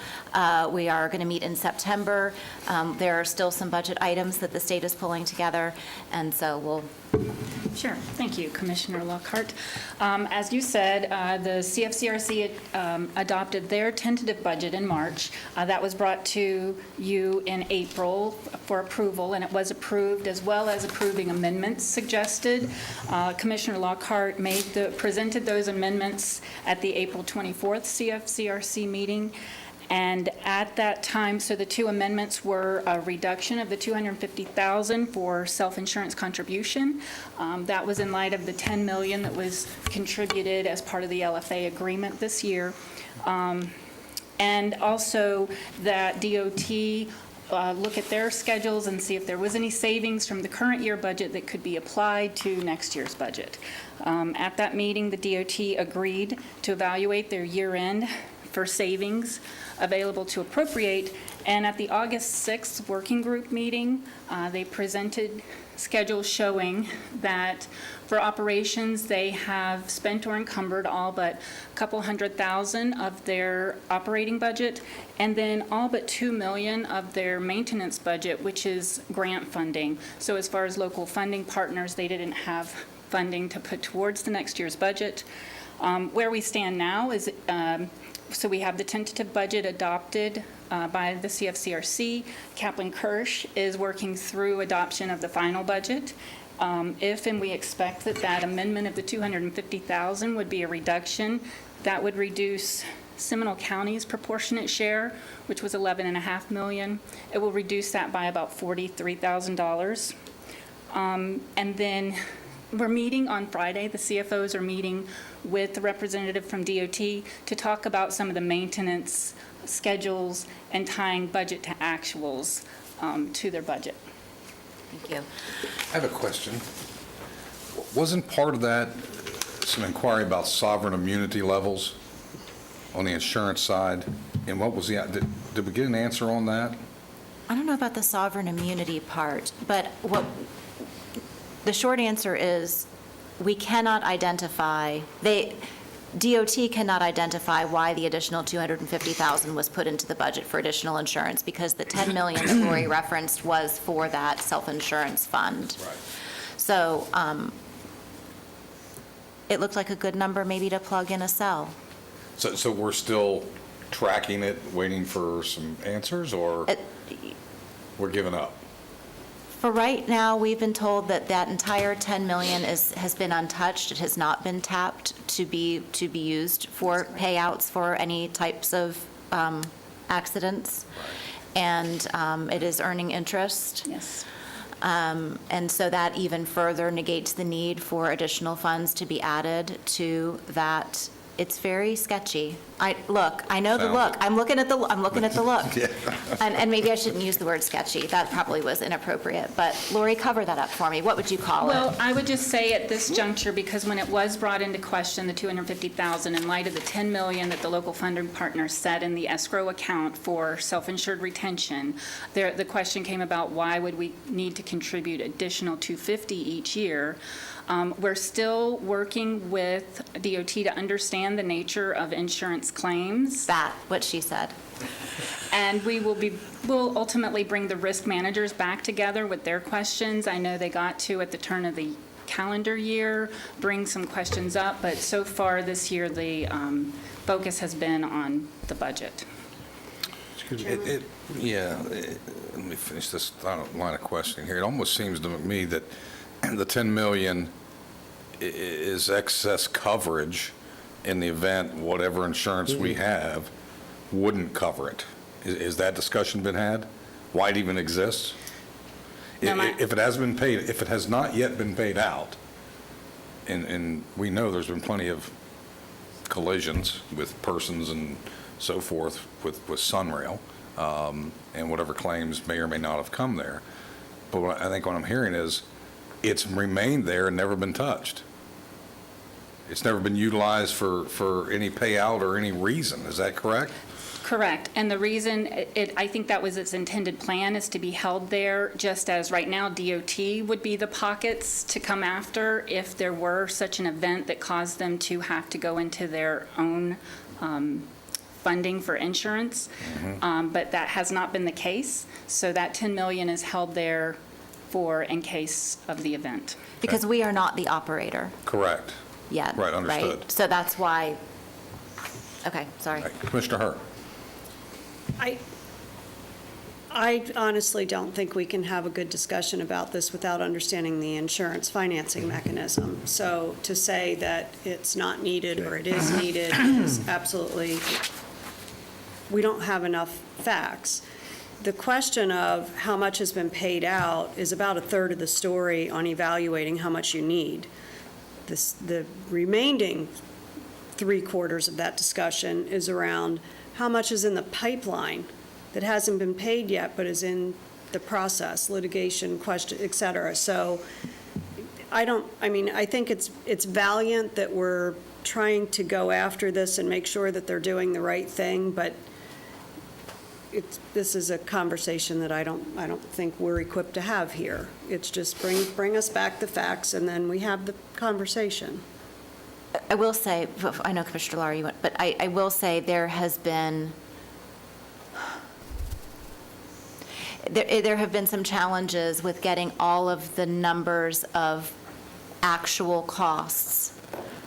We are going to meet in September. There are still some budget items that the state is pulling together, and so we'll... Sure. Thank you, Commissioner Lockhart. As you said, the CFCRC adopted their tentative budget in March. That was brought to you in April for approval, and it was approved, as well as approving amendments suggested. Commissioner Lockhart presented those amendments at the April 24th CFCRC meeting. And at that time, so the two amendments were a reduction of the $250,000 for self-insurance contribution. That was in light of the $10 million that was contributed as part of the LFA agreement this year. And also that DOT look at their schedules and see if there was any savings from the current year budget that could be applied to next year's budget. At that meeting, the DOT agreed to evaluate their year-end for savings available to appropriate, and at the August 6th working group meeting, they presented schedules showing that for operations, they have spent or encumbered all but a couple $100,000 of their operating budget, and then all but $2 million of their maintenance budget, which is grant funding. So as far as local funding partners, they didn't have funding to put towards the next year's budget. Where we stand now is so we have the tentative budget adopted by the CFCRC. Kaplan Kirsch is working through adoption of the final budget. If and we expect that amendment of the $250,000 would be a reduction, that would reduce Seminole County's proportionate share, which was $11.5 million. It will reduce that by about $43,000. And then we're meeting on Friday. The CFOs are meeting with the representative from DOT to talk about some of the maintenance schedules and tying budget to actuals to their budget. Thank you. I have a question. Wasn't part of that some inquiry about sovereign immunity levels on the insurance side? And what was did we get an answer on that? I don't know about the sovereign immunity part, but the short answer is we cannot identify, DOT cannot identify why the additional $250,000 was put into the budget for additional insurance, because the $10 million that Lori referenced was for that self-insurance fund. Right. So it looked like a good number maybe to plug in a cell. So we're still tracking it, waiting for some answers, or we're giving up? For right now, we've been told that that entire $10 million has been untouched. It has not been tapped to be used for payouts for any types of accidents. Right. And it is earning interest. Yes. And so that even further negates the need for additional funds to be added to that. It's very sketchy. I know the look. I'm looking at the look. Yeah. And maybe I shouldn't use the word sketchy. That probably was inappropriate. But Lori, cover that up for me. What would you call it? Well, I would just say at this juncture, because when it was brought into question, the $250,000, in light of the $10 million that the local funding partners set in the escrow account for self-insured retention, the question came about why would we need to contribute additional $250 each year. We're still working with DOT to understand the nature of insurance claims. What she said. And we'll ultimately bring the risk managers back together with their questions. I know they got to, at the turn of the calendar year, bring some questions up, but so far this year, the focus has been on the budget. Let me finish this line of questioning here. It almost seems to me that the 10 million is excess coverage in the event whatever insurance we have wouldn't cover it. Is that discussion been had? Why it even exists? No, If it has been paid, if it has not yet been paid out, and we know there's been plenty of collisions with persons and so forth with Sunrail, and whatever claims may or may not have come there. But I think what I'm hearing is it's remained there and never been touched. It's never been utilized for any payout or any reason. Is that correct? Correct. And the reason, I think that was its intended plan, is to be held there, just as right now DOT would be the pockets to come after if there were such an event that caused them to have to go into their own funding for insurance. But that has not been the case. So that 10 million is held there for in case of the event. Because we are not the operator Correct. yet. Right, understood. Right? So that's why, okay, sorry. Right. Commissioner Hur. I honestly don't think we can have a good discussion about this without understanding the insurance financing mechanism. So to say that it's not needed or it is needed is absolutely, we don't have enough facts. The question of how much has been paid out is about a third of the story on evaluating how much you need. The remaining three-quarters of that discussion is around how much is in the pipeline that hasn't been paid yet but is in the process, litigation, question, et cetera. So I think it's valiant that we're trying to go after this and make sure that they're doing the right thing, but this is a conversation that I don't think we're equipped to have here. It's just bring us back the facts, and then we have the conversation. I will say, I know Commissioner Lara, you went, but I will say there has been, there have been some challenges with getting all of the numbers of actual costs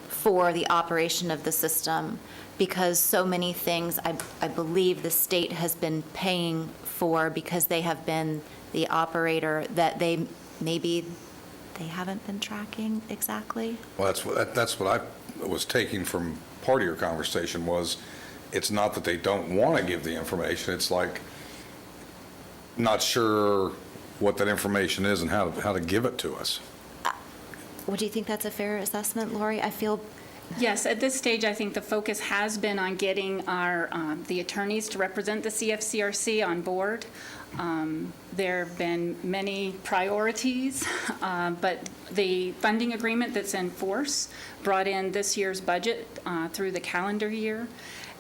for the operation of the system, because so many things I believe the state has been paying for because they have been the operator that they haven't been tracking exactly. Well, that's what I was taking from part of your conversation was, it's not that they don't want to give the information, it's like not sure what that information is and how to give it to us. Would you think that's a fair assessment, Lori? I feel. Yes, at this stage, I think the focus has been on getting the attorneys to represent the CFCRC on board. There have been many priorities, but the funding agreement that's in force brought in this year's budget through the calendar year,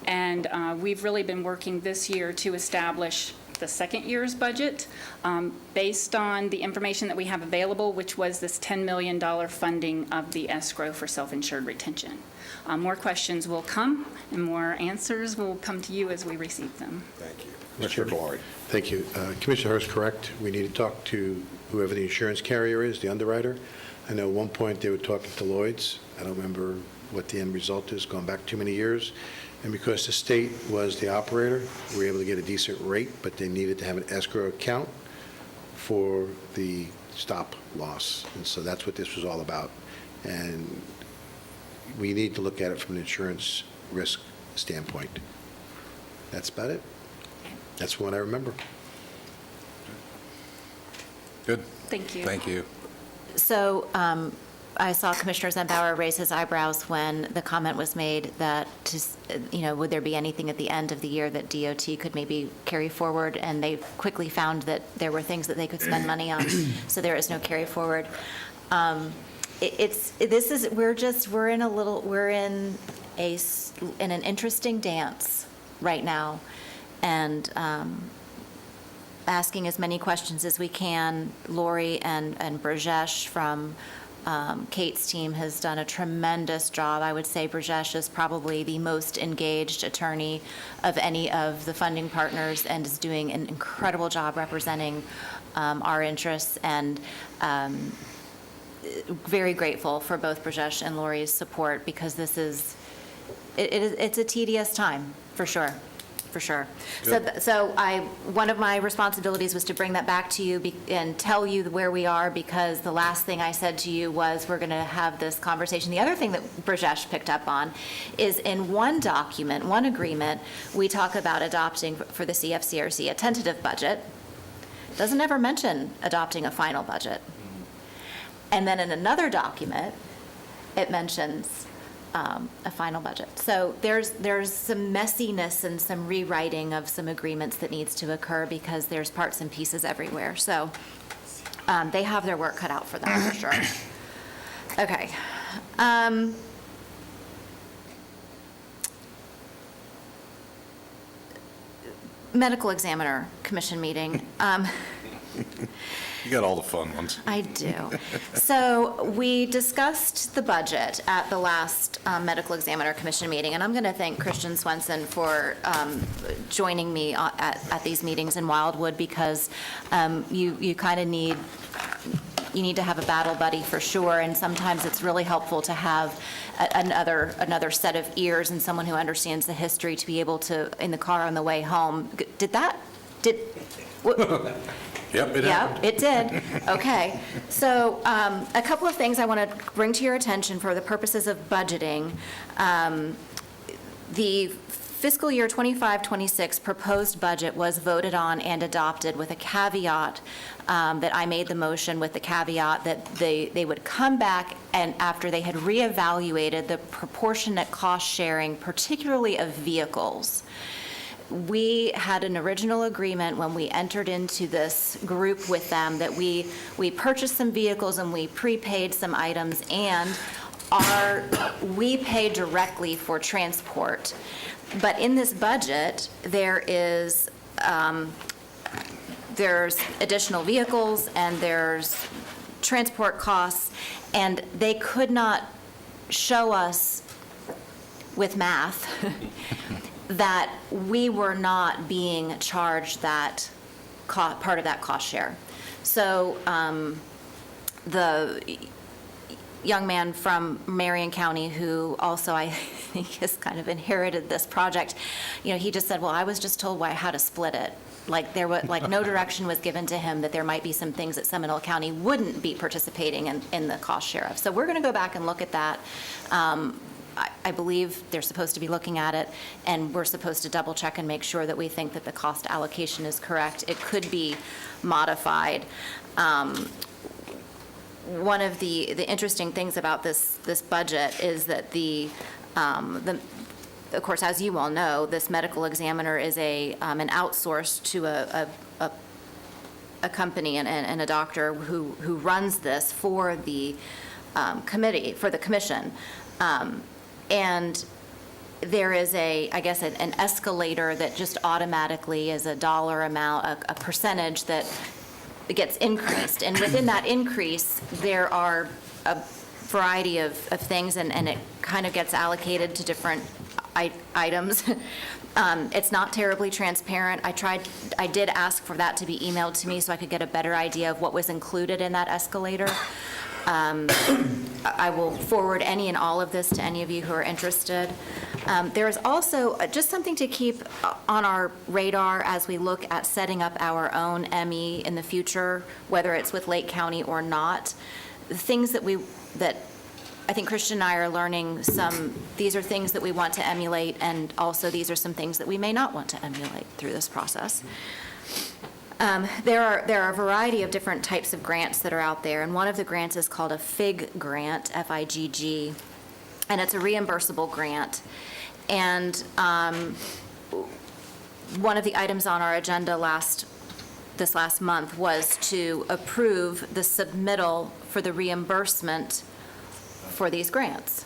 and we've really been working this year to establish the second year's budget based on the information that we have available, which was this $10 million funding of the escrow for self-insured retention. More questions will come, and more answers will come to you as we receive them. Thank you. Mr. Valari. Thank you. Commissioner Hurst, correct. We need to talk to whoever the insurance carrier is, the underwriter. I know at one point they were talking to Lloyd's. I don't remember what the end result is, going back too many years. And because the state was the operator, we were able to get a decent rate, but they needed to have an escrow account for the stop loss. And so that's what this was all about. And we need to look at it from an insurance risk standpoint. That's about it. That's what I remember. Good. Thank you. Thank you. So I saw Commissioner Zembauer raise his eyebrows when the comment was made that, would there be anything at the end of the year that DOT could maybe carry forward? And they quickly found that there were things that they could spend money on, so there is no carry forward. We're in an interesting dance right now, and asking as many questions as we can. Lori and Brajesh from Kate's team has done a tremendous job. I would say Brajesh is probably the most engaged attorney of any of the funding partners and is doing an incredible job representing our interests, and very grateful for both Brajesh and Lori's support, because this is, it's a tedious time, for sure. For sure. So one of my responsibilities was to bring that back to you and tell you where we are, because the last thing I said to you was we're going to have this conversation. The other thing that Brajesh picked up on is in one document, one agreement, we talk about adopting for the CFCRC a tentative budget. Doesn't ever mention adopting a final budget. And then in another document, it mentions a final budget. So there's some messiness and some rewriting of some agreements that needs to occur, because there's parts and pieces everywhere. So they have their work cut out for them, for sure. Okay. Medical Examiner Commission meeting. You got all the fun ones. I do. So we discussed the budget at the last Medical Examiner Commission meeting, and I'm going to thank Christian Swenson for joining me at these meetings in Wildwood, because you kind of need to have a battle buddy for sure, and sometimes it's really helpful to have another set of ears and someone who understands the history to be able to, in the car on the way home. Yep, it happened. Yep, it did. Okay. So a couple of things I want to bring to your attention for the purposes of budgeting. The fiscal year 25-26 proposed budget was voted on and adopted with a caveat that I made the motion with the caveat that they would come back, and after they had reevaluated the proportionate cost sharing, particularly of vehicles. We had an original agreement when we entered into this group with them that we purchased some vehicles and we prepaid some items, and we pay directly for transport. But in this budget, there's additional vehicles and there's transport costs, and they could not show us with math that we were not being charged that part of that cost share. So the young man from Marion County, who also I think has kind of inherited this project, he just said, well, I was just told how to split it. Like no direction was given to him that there might be some things that Seminole County wouldn't be participating in the cost share of. So we're going to go back and look at that. I believe they're supposed to be looking at it, and we're supposed to double check and make sure that we think that the cost allocation is correct. It could be modified. One of the interesting things about this budget is that of course, as you all know, this medical examiner is an outsource to a company and a doctor who runs this for the commission. And there is an escalator that just automatically is a dollar amount, a percentage that gets increased. And within that increase, there are a variety of things, and it kind of gets allocated to different items. It's not terribly transparent. I did ask for that to be emailed to me so I could get a better idea of what was included in that escalator. I will forward any and all of this to any of you who are interested. There is also just something to keep on our radar as we look at setting up our own ME in the future, whether it's with Lake County or not. The things that I think Christian and I are learning these are things that we want to emulate, and also these are some things that we may not want to emulate through this process. There are a variety of different types of grants that are out there, and one of the grants is called a FIG grant, F-I-G-G, and it's a reimbursable grant. And one of the items on our agenda this last month was to approve the submittal for the reimbursement for these grants.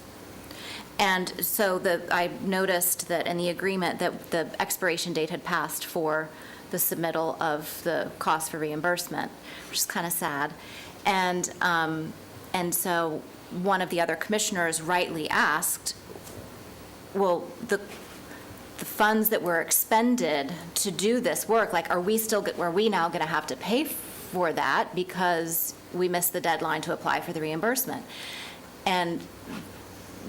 And so I noticed that in the agreement that the expiration date had passed for the submittal of the cost for reimbursement, which is kind of sad. And And so one of the other commissioners rightly asked, well, the funds that were expended to do this work, like, are we now going to have to pay for that because we missed the deadline to apply for the reimbursement? And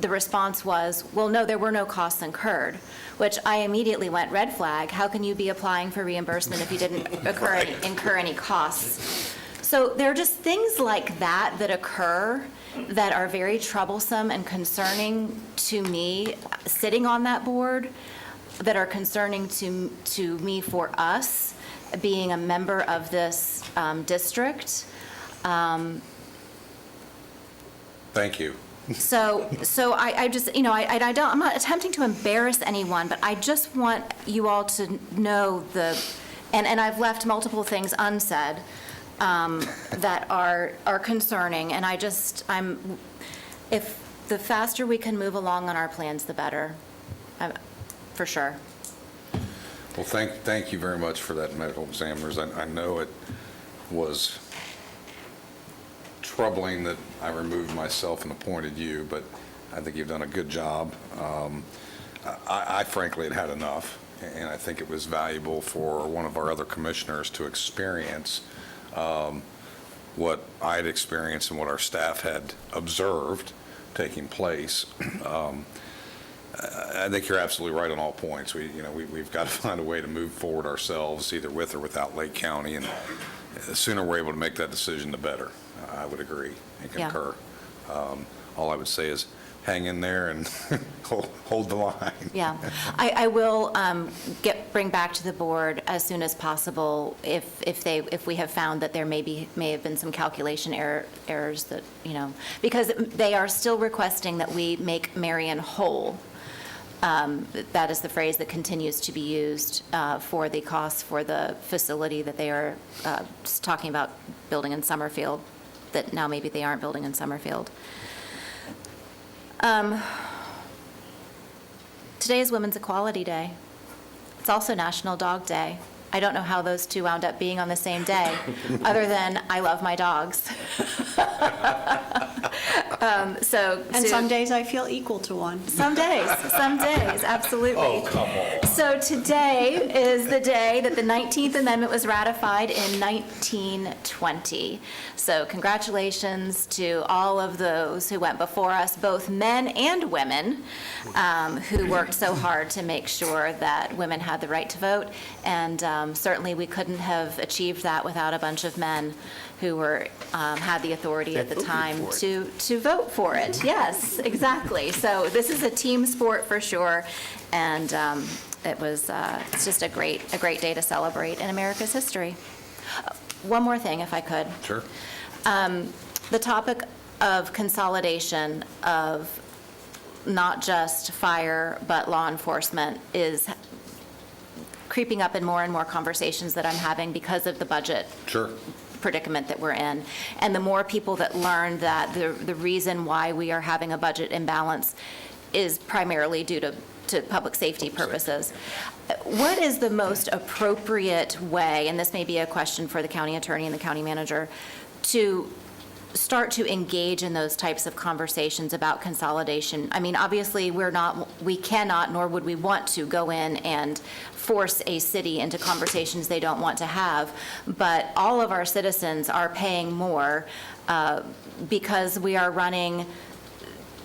the response was, well, no, there were no costs incurred, which I immediately went, red flag. How can you be applying for reimbursement if you didn't incur any costs? So there are just things like that that occur that are very troublesome and concerning to me, sitting on that board, that are concerning to me for us, being a member of this district. Thank you. So I just, I'm not attempting to embarrass anyone, but I just want you all to know and I've left multiple things unsaid that are concerning, and if the faster we can move along on our plans, the better, for sure. Well, thank you very much for that, medical examiners. I know it was troubling that I removed myself and appointed you, but I think you've done a good job. I frankly had had enough, and I think it was valuable for one of our other commissioners to experience what I had experienced and what our staff had observed taking place. I think you're absolutely right on all points. We've got to find a way to move forward ourselves, either with or without Lake County, and the sooner we're able to make that decision, the better. I would agree and concur. Yeah. All I would say is hang in there and hold the line. Yeah. I will bring back to the board as soon as possible if we have found that there may have been some calculation errors that, because they are still requesting that we make Marion whole. That is the phrase that continues to be used for the costs for the facility that they are talking about building in Summerfield, that now maybe they aren't building in Summerfield. Today is Women's Equality Day. It's also National Dog Day. I don't know how those two wound up being on the same day, other than I love my dogs. And some days I feel equal to one. Some days, absolutely. Oh, come on. So today is the day that the 19th Amendment was ratified in 1920. So congratulations to all of those who went before us, both men and women, who worked so hard to make sure that women had the right to vote. And certainly we couldn't have achieved that without a bunch of men who had the authority at the time to vote for it. Yes, exactly. So this is a team sport for sure, and it's just a great day to celebrate in America's history. One more thing, if I could. Sure. The topic of consolidation of not just fire but law enforcement is creeping up in more and more conversations that I'm having because of the budget predicament that we're in. And the more people that learn that the reason why we are having a budget imbalance is primarily due to public safety purposes. What is the most appropriate way, and this may be a question for the county attorney and the county manager, to start to engage in those types of conversations about consolidation? I mean, obviously, we cannot, nor would we want to go in and force a city into conversations they don't want to have, but all of our citizens are paying more because we are running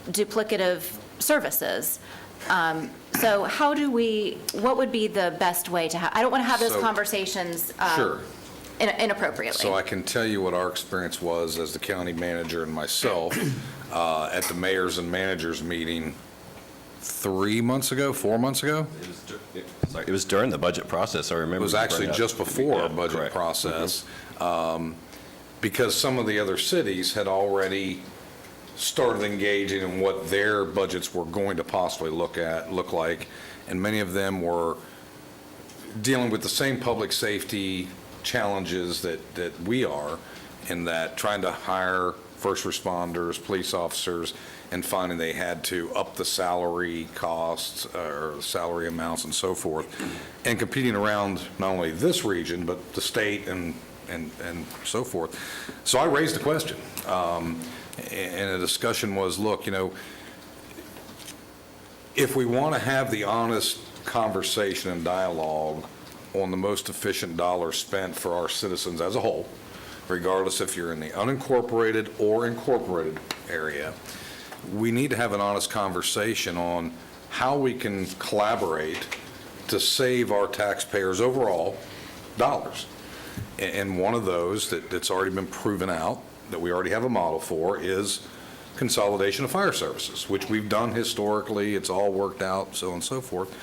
duplicative services. So what would be the best way to have, I don't want to have those conversations inappropriately. So I can tell you what our experience was as the county manager and myself at the mayors and managers meeting 4 months ago? It was during the budget process, I remember. It was actually just before our budget process, because some of the other cities had already started engaging in what their budgets were going to possibly look like, and many of them were dealing with the same public safety challenges that we are, in that trying to hire first responders, police officers, and finding they had to up the salary costs or salary amounts and so forth, and competing around not only this region, but the state and so forth. So I raised the question. And the discussion was, look, if we want to have the honest conversation and dialogue on the most efficient dollar spent for our citizens as a whole, regardless if you're in the unincorporated or incorporated area, we need to have an honest conversation on how we can collaborate to save our taxpayers overall dollars. And one of those that's already been proven out, that we already have a model for, is consolidation of fire services, which we've done historically. It's all worked out, so on and so forth.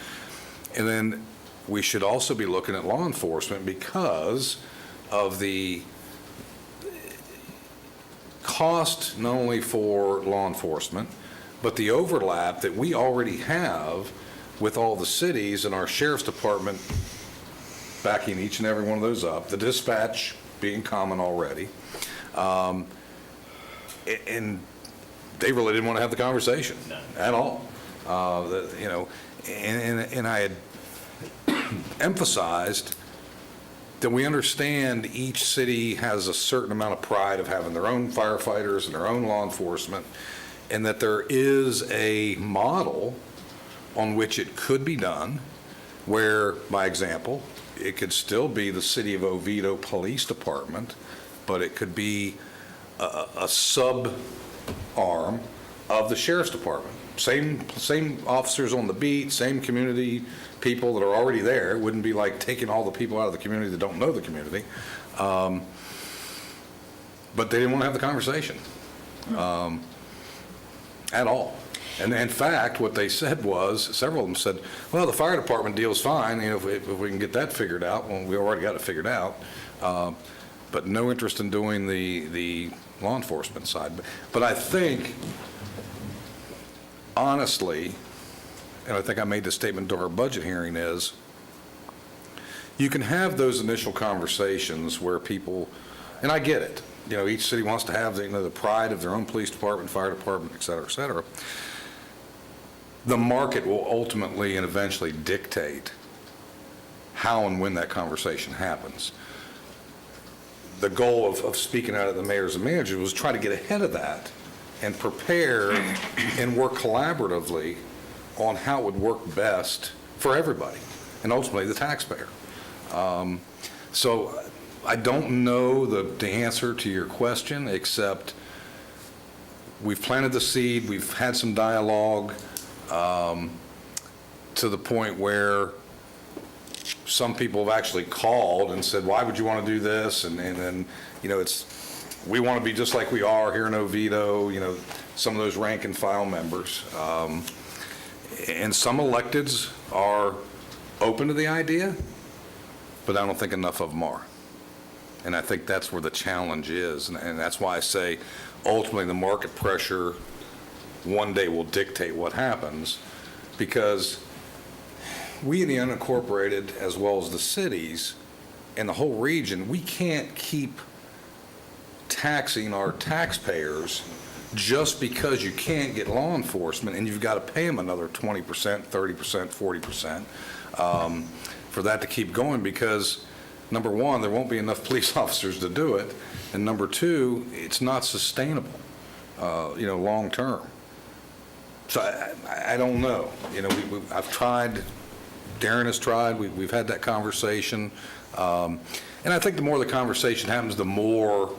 And then we should also be looking at law enforcement because of the cost, not only for law enforcement, but the overlap that we already have with all the cities and our sheriff's department backing each and every one of those up, the dispatch being common already. And they really didn't want to have the conversation at all. And I had emphasized that we understand each city has a certain amount of pride of having their own firefighters and their own law enforcement, and that there is a model on which it could be done where, by example, it could still be the City of Oviedo Police Department, but it could be a sub-arm of the Sheriff's Department. Same officers on the beat, same community people that are already there. It wouldn't be like taking all the people out of the community that don't know the community. But they didn't want to have the conversation at all. And in fact, what they said was, several of them said, well, the fire department deal's fine, if we can get that figured out. Well, we already got it figured out. But no interest in doing the law enforcement side. But I think, honestly, and I think I made the statement during our budget hearing, is you can have those initial conversations where people, and I get it, each city wants to have the pride of their own police department, fire department, et cetera, et cetera. The market will ultimately and eventually dictate how and when that conversation happens. The goal of speaking out of the mayors and managers was try to get ahead of that and prepare and work collaboratively on how it would work best for everybody, and ultimately the taxpayer. So I don't know the answer to your question, except we've planted the seed, we've had some dialogue to the point where some people have actually called and said, why would you want to do this? And then, we want to be just like we are here in Oviedo, some of those rank and file members. And some electeds are open to the idea, but I don't think enough of them are. And I think that's where the challenge is. And that's why I say ultimately the market pressure one day will dictate what happens, because we in the unincorporated, as well as the cities and the whole region, we can't keep taxing our taxpayers just because you can't get law enforcement and you've got to pay them another 20%, 30%, 40% for that to keep going, because number one, there won't be enough police officers to do it, and number two, it's not sustainable, long term. So I don't know. I've tried. Darren has tried. We've had that conversation, and I think the more the conversation happens, the more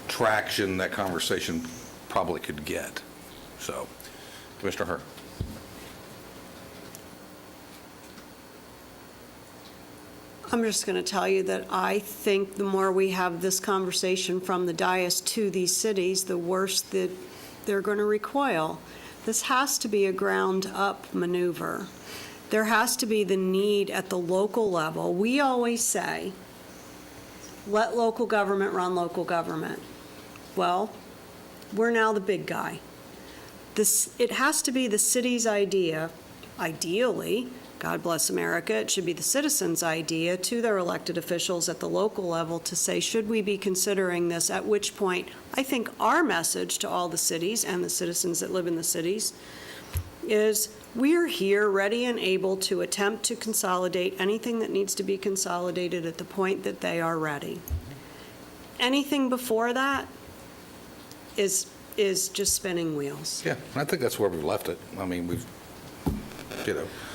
traction that conversation probably could get. So, Commissioner Hur. I'm just going to tell you that I think the more we have this conversation from the dais to these cities, the worse that they're going to recoil. This has to be a ground-up maneuver. There has to be the need at the local level. We always say, let local government run local government. Well, we're now the big guy. It has to be the city's idea, ideally, God bless America, it should be the citizens' idea to their elected officials at the local level to say, should we be considering this? At which point, I think our message to all the cities and the citizens that live in the cities is, we're here ready and able to attempt to consolidate anything that needs to be consolidated at the point that they are ready. Anything before that is is just spinning wheels. Yeah, I think that's where we left it. I mean, we've,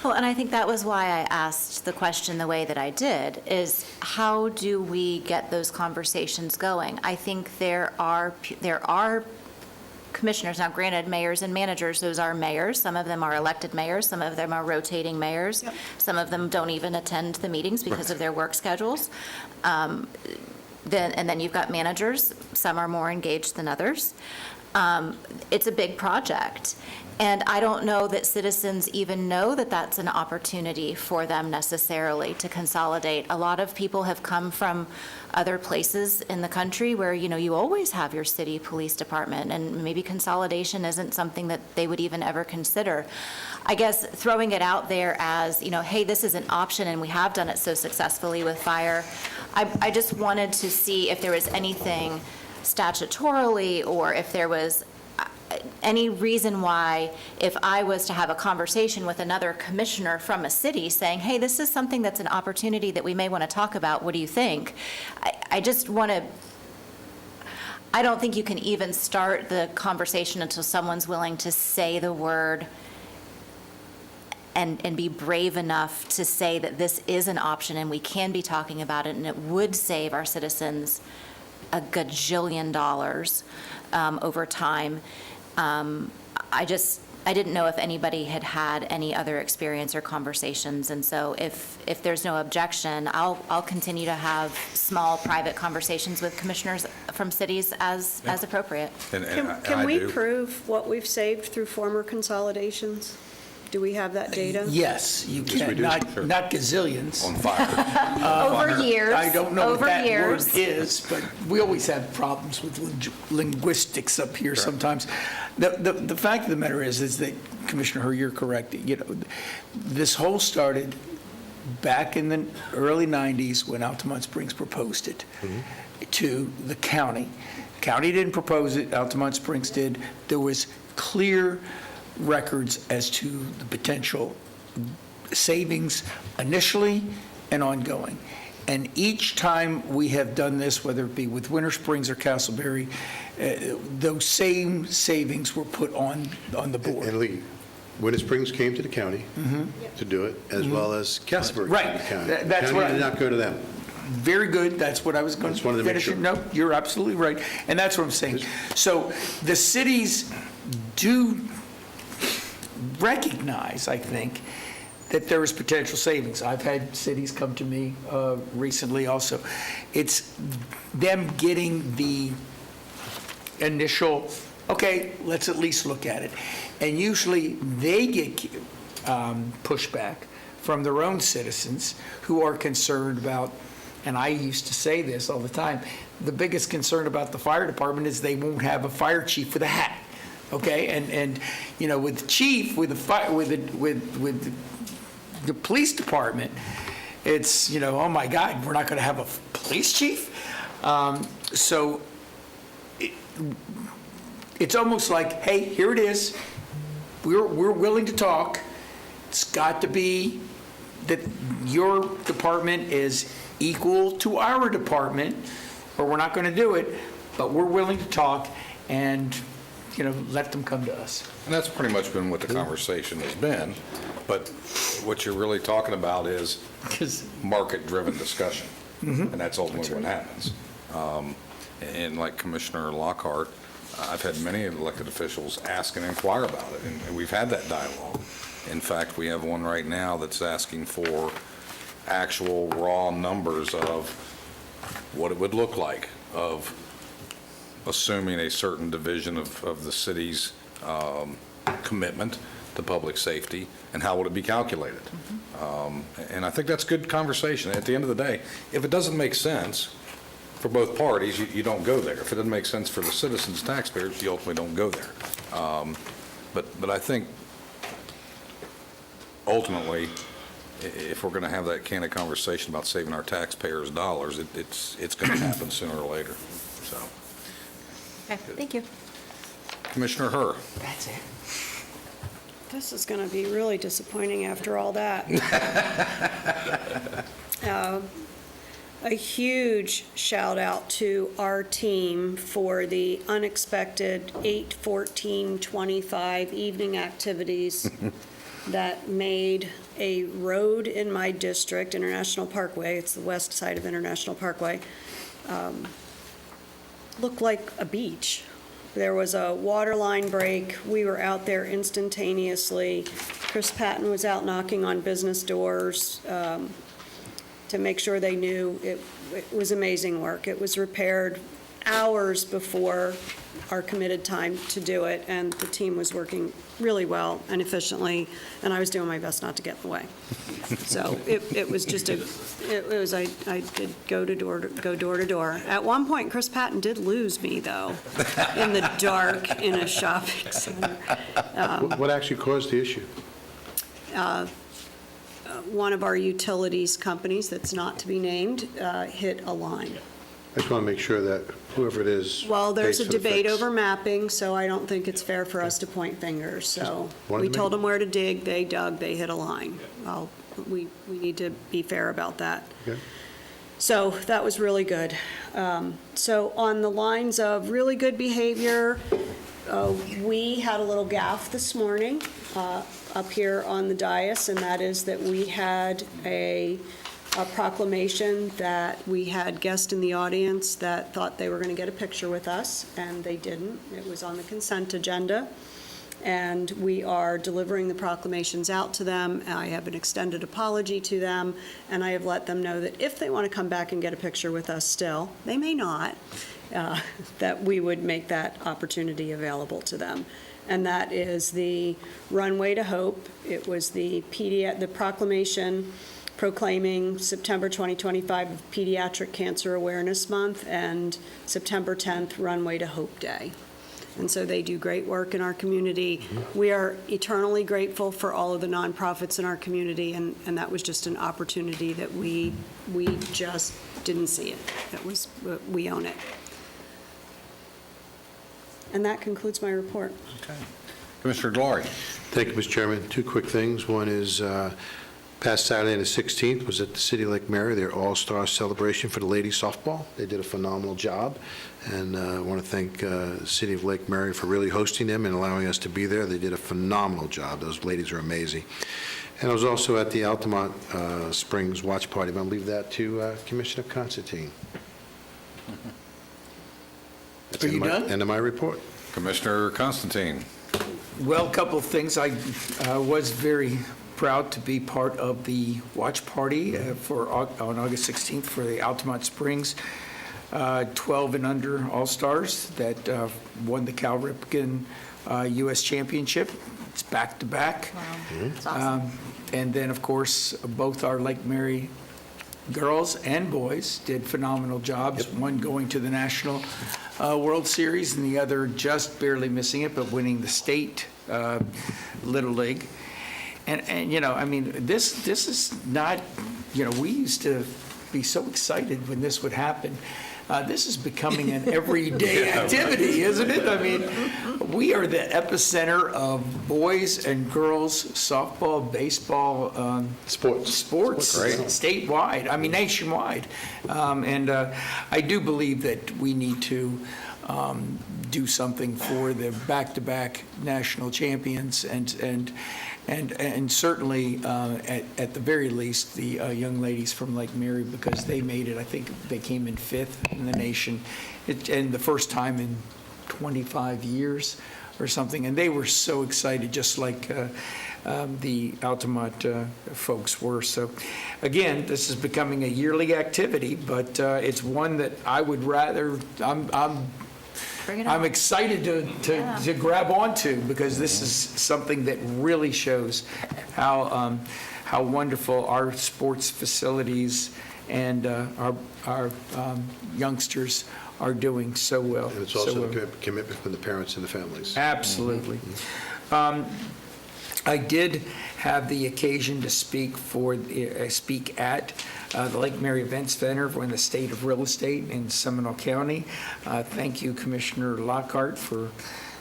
Well, and I think that was why I asked the question the way that I did, is how do we get those conversations going? I think there are commissioners, now granted, mayors and managers, those are mayors. Some of them are elected mayors, some of them are rotating mayors. Yep. Some of them don't even attend the meetings because of their work schedules. Then you've got managers, some are more engaged than others. It's a big project. And I don't know that citizens even know that that's an opportunity for them necessarily to consolidate. A lot of people have come from other places in the country where, you always have your city police department, and maybe consolidation isn't something that they would even ever consider. I guess throwing it out there as, hey, this is an option, and we have done it so successfully with fire. I just wanted to see if there was anything statutorily, or if there was any reason why, if I was to have a conversation with another commissioner from a city saying, hey, this is something that's an opportunity that we may want to talk about, what do you think? I just want to, I don't think you can even start the conversation until someone's willing to say the word and be brave enough to say that this is an option and we can be talking about it, and it would save our citizens a gajillion dollars over time. I didn't know if anybody had had any other experience or conversations, and so if there's no objection, I'll continue to have small private conversations with commissioners from cities as appropriate. Can we prove what we've saved through former consolidations? Do we have that data? Yes, you Yes, we can, do. Sure. not gazillions. on fire. Over years. I don't know what over that years. word is, but we always have problems with linguistics up here sometimes. The fact of the matter is that, Commissioner Herr, you're correct. This whole started back in the early 90s when Altamont Springs proposed it to the county. County didn't propose it, Altamont Springs did. There was clear records as to the potential savings initially and ongoing. And each time we have done this, whether it be with Winter Springs or Castleberry, those same savings were put on the board. And Lee, Winter Springs came to the county to do it, as well as Castleberry came to the county. Right. That's The what county did not go to them. Very good, that's what I was going Just wanted to make to finish. sure. No, you're absolutely right, and that's what I'm saying. So the cities do recognize, I think, that there is potential savings. I've had cities come to me recently also. It's them getting the initial, okay, let's at least look at it. And usually they get pushback from their own citizens who are concerned about, and I used to say this all the time, the biggest concern about the fire department is they won't have a fire chief with a hat. Okay, and with the chief, with the police department, it's oh my God, we're not going to have a police chief. So it's almost like, hey, here it is. We're willing to talk. It's got to be that your department is equal to our department, or we're not going to do it. But we're willing to talk and let them come to us. And that's pretty much been what the conversation has been, but what you're really talking about is market-driven discussion, and that's ultimately what happens. And like Commissioner Lockhart, I've had many elected officials ask and inquire about it, and we've had that dialogue. In fact, we have one right now that's asking for actual raw numbers of what it would look like of assuming a certain division of the city's commitment to public safety, and how would it be calculated? And I think that's good conversation. At the end of the day, if it doesn't make sense for both parties, you don't go there. If it doesn't make sense for the citizens, taxpayers, you ultimately don't go there. But I think ultimately, if we're going to have that kind of conversation about saving our taxpayers' dollars, it's going to happen sooner or later. So. Okay, thank you. Commissioner Herr. That's it. This is going to be really disappointing after all that. A huge shout out to our team for the unexpected 8/14/25 evening activities that made a road in my district, International Parkway, it's the west side of International Parkway, look like a beach. There was a water line break. We were out there instantaneously. Chris Patton was out knocking on business doors to make sure they knew. It was amazing work. It was repaired hours before our committed time to do it, and the team was working really well and efficiently, and I was doing my best not to get in the way. So it was just I did go door to door. At one point, Chris Patton did lose me, though, in the dark in a shopping center. What actually caused the issue? One of our utilities companies that's not to be named hit a line. I just want to make sure that whoever it is. Well, there's a pays for the debate fix. over mapping, so I don't think it's fair for us to point fingers. So wanted we to told make- them where to dig, they dug, they hit a line. Well, we need to be fair about that. Okay. So that was really good. So on the lines of really good behavior, we had a little gaffe this morning up here on the dais, and that is that we had a proclamation that we had guests in the audience that thought they were going to get a picture with us, and they didn't. It was on the consent agenda, and we are delivering the proclamations out to them. I have an extended apology to them, and I have let them know that if they want to come back and get a picture with us still, they may not, that we would make that opportunity available to them. And that is the Runway to Hope. It was the proclamation proclaiming September 2025 of Pediatric Cancer Awareness Month and September 10th, Runway to Hope Day. And so they do great work in our community. We are eternally grateful for all of the nonprofits in our community, and that was just an opportunity that we just didn't see it. We own it. And that concludes my report. Okay. Commissioner Glory. Thank you, Mr. Chairman. Two quick things. One is past Saturday, the 16th, was at the City of Lake Mary, their All-Star Celebration for the ladies softball. They did a phenomenal job, and I want to thank the City of Lake Mary for really hosting them and allowing us to be there. They did a phenomenal job. Those ladies are amazing. And I was also at the Altamont Springs Watch Party. I'm going to leave that to Commissioner Constantine. That's Are you done? End of my report. Commissioner Constantine. Well, a couple of things. I was very proud to be part of the watch party on August 16th for the Altamont Springs 12 and under All-Stars that won the Cal Ripken U.S. Championship. It's back-to-back. Wow, that's awesome. And then, of course, both our Lake Mary girls and boys did phenomenal jobs, one going to the National World Series and the other just barely missing it, but winning the state Little League. And you know, I mean, this is not, you know, we used to be so excited when this would happen. This is becoming an everyday activity, isn't it? I mean, we are the epicenter of boys and girls softball, baseball, sports statewide, I mean nationwide. And I do believe that we need to do something for the back-to-back national champions and certainly, at the very least, the young ladies from Lake Mary, because they made it. I think they came in 5th in the nation, and the first time in 25 years or something. And they were so excited, just like the Altamont folks were. So, again, this is becoming a yearly activity, but it's one that I would rather. I'm excited to grab onto, because this is something that really shows how wonderful our sports facilities and our youngsters are doing so well. And it's also a commitment from the parents and the families. Absolutely. I did have the occasion to speak at the Lake Mary Event Center for the State of Real Estate in Seminole County. Thank you, Commissioner Lockhart, for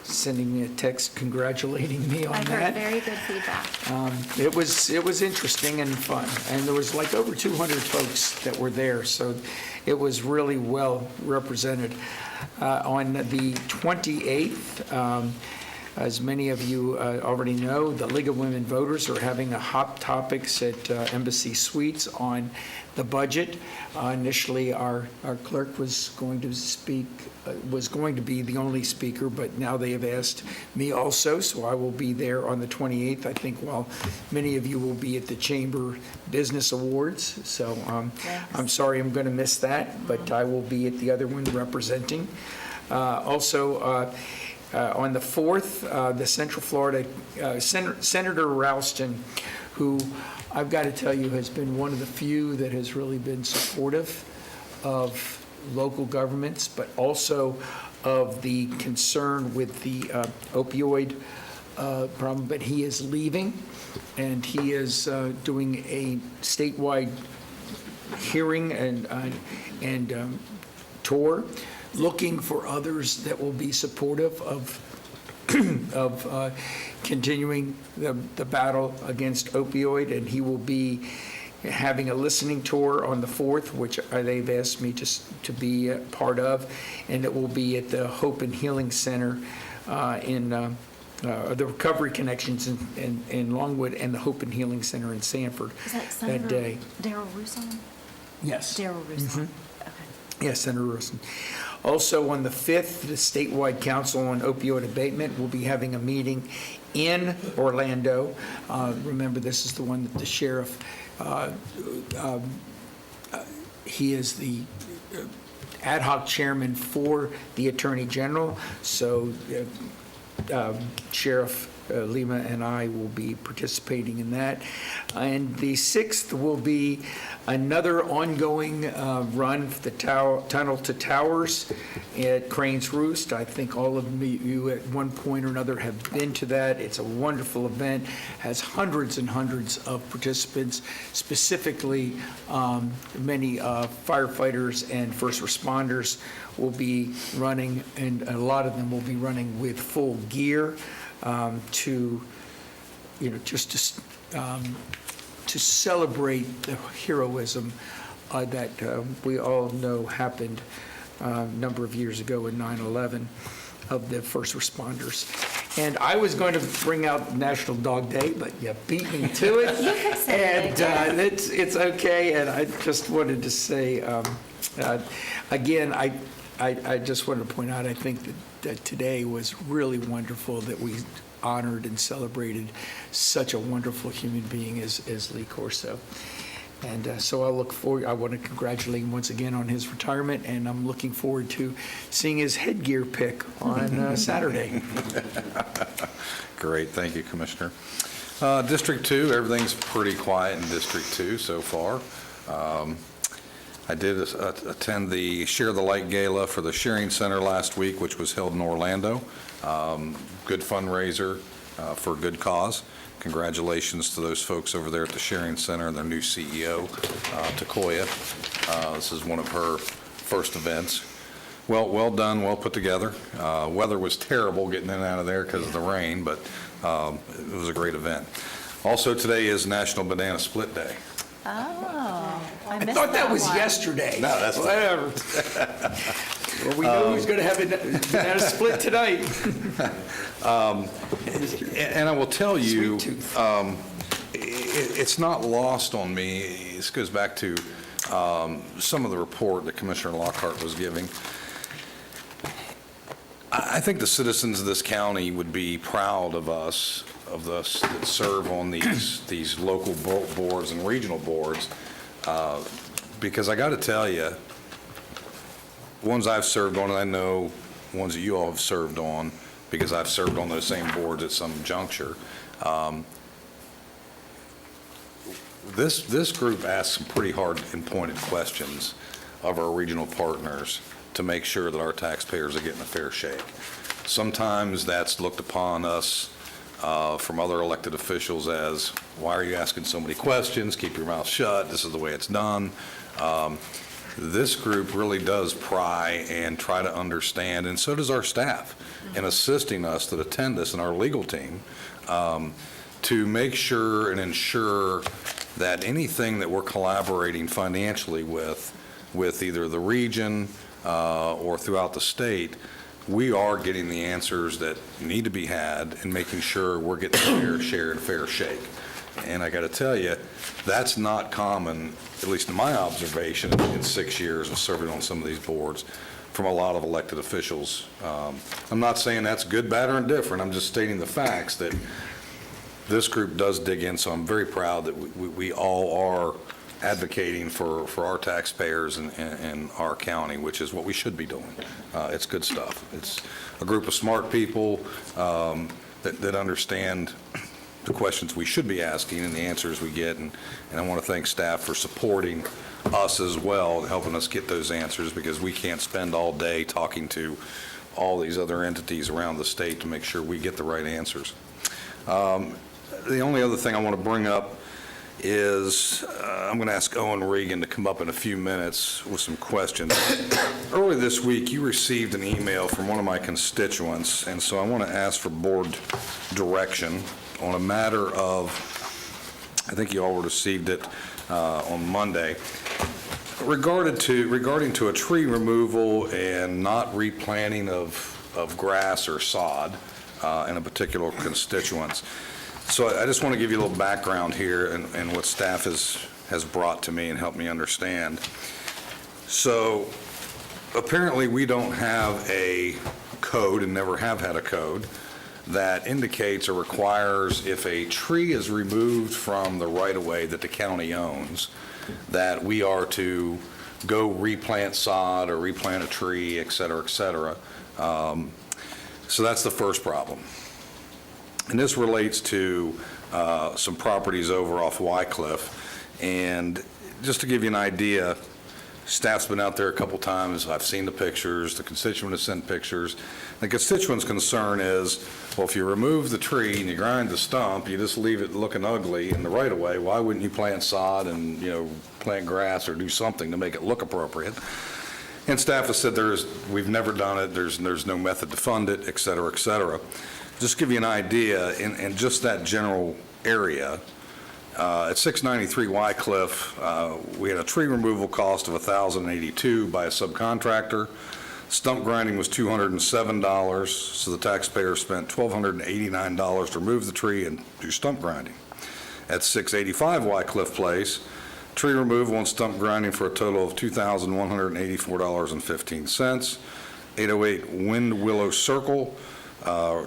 sending me a text congratulating me on I've that. heard very good feedback. It was interesting and fun, and there was like over 200 folks that were there, so it was really well represented. On the 28th, as many of you already know, the League of Women Voters are having a Hot Topics at Embassy Suites on the budget. Initially, our clerk was going to speak, was going to be the only speaker, but now they have asked me also, so I will be there on the 28th, I think, while many of you will be at the Chamber Business Awards. So I'm sorry I'm going to miss that, but I will be at the other one representing. Also, on the 4th, the Central Florida, Senator Ralston, who I've got to tell you has been one of the few that has really been supportive of local governments, but also of the concern with the opioid problem. But he is leaving, and he is doing a statewide hearing and tour, looking for others that will be supportive of continuing the battle against opioid, and he will be having a listening tour on the 4th, which they've asked me to be a part of, and it will be at the Hope and Healing Center in the Recovery Connections in Longwood and the Hope and Healing Center in Sanford Is that that Senator day. Darrell Russo? Yes. Darrell Russo. Okay. Yes, Senator Wilson. Also, on the 5th, the statewide Council on Opioid Abatement will be having a meeting in Orlando. Remember, this is the one that the sheriff, he is the ad hoc chairman for the Attorney General. So Sheriff Lima and I will be participating in that. And the 6th will be another ongoing run for the Tunnel to Towers at Crane's Roost. I think all of you at one point or another have been to that. It's a wonderful event, has hundreds and hundreds of participants, specifically many firefighters and first responders will be running, and a lot of them will be running with full gear to celebrate the heroism that we all know happened a number of years ago in 9/11 of the first responders. And I was going to bring out National Dog Day, but you beat me to it. You can say it And it's okay, and I just wanted to say, again, I just wanted to point out, I think that today was really wonderful that we honored and celebrated such a wonderful human being as Lee Corso. And so I want to congratulate him once again on his retirement, and I'm looking forward to seeing his headgear pick on Saturday. Great, thank you, Commissioner. District 2, everything's pretty quiet in District 2 so far. I did attend the Share the Light Gala for the Sharing Center last week, which was held in Orlando. Good fundraiser for a good cause. Congratulations to those folks over there at the Sharing Center and their new CEO, Takoya. This is one of her first events. Well done, well put together. Weather was terrible getting in and out of there because of the rain, but it was a great event. Also, today is National Banana Split Day. Oh, I thought that was yesterday. No, that's whatever. Well, we know who's going to have a banana split tonight. And I will tell you, it's not lost on me. This goes back to some of the report that Commissioner Lockhart was giving. I think the citizens of this county would be proud of us that serve on these local boards and regional boards, because I got to tell you, ones I've served on, and I know ones that you all have served on, because I've served on those same boards at some juncture. This group asks some pretty hard and pointed questions of our regional partners to make sure that our taxpayers are getting a fair shake. Sometimes that's looked upon us from other elected officials as, why are you asking so many questions? Keep your mouth shut. This is the way it's done. this group really does pry and try to understand, and so does our staff, in assisting us that attend this and our legal team, to make sure and ensure that anything that we're collaborating financially with either the region or throughout the state, we are getting the answers that need to be had and making sure we're getting a fair share and fair shake. And I got to tell you, that's not common, at least in my observation in 6 years of serving on some of these boards, from a lot of elected officials. I'm not saying that's good, bad, or indifferent. I'm just stating the facts that this group does dig in, so I'm very proud that we all are advocating for our taxpayers and our county, which is what we should be doing. It's good stuff. It's a group of smart people that understand the questions we should be asking and the answers we get, and I want to thank staff for supporting us as well, helping us get those answers, because we can't spend all day talking to all these other entities around the state to make sure we get the right answers. The only other thing I want to bring up is I'm going to ask Owen Regan to come up in a few minutes with some questions. Earlier this week, you received an email from one of my constituents, and so I want to ask for board direction on a matter of, I think you all received it on Monday, regarding to a tree removal and not replanting of grass or sod in a particular constituents. So I just want to give you a little background here and what staff has brought to me and helped me understand. So apparently we don't have a code and never have had a code that indicates or requires if a tree is removed from the right-of-way that the county owns, that we are to go replant sod or replant a tree, et cetera, et cetera. So that's the first problem. And this relates to some properties over off Wycliffe. And just to give you an idea, staff's been out there a couple times. I've seen the pictures. The constituent has sent pictures. The constituent's concern is, well, if you remove the tree and you grind the stump, you just leave it looking ugly in the right-of-way, why wouldn't you plant sod and, plant grass or do something to make it look appropriate? And staff has said we've never done it, there's no method to fund it, et cetera, et cetera. Just to give you an idea, in just that general area, at 693 Wycliffe, we had a tree removal cost of $1,082 by a subcontractor. Stump grinding was $207, so the taxpayer spent $1,289 to remove the tree and do stump grinding. At 685 Wycliffe Place, tree removal and stump grinding for a total of $2,184.15. 808 Wind Willow Circle,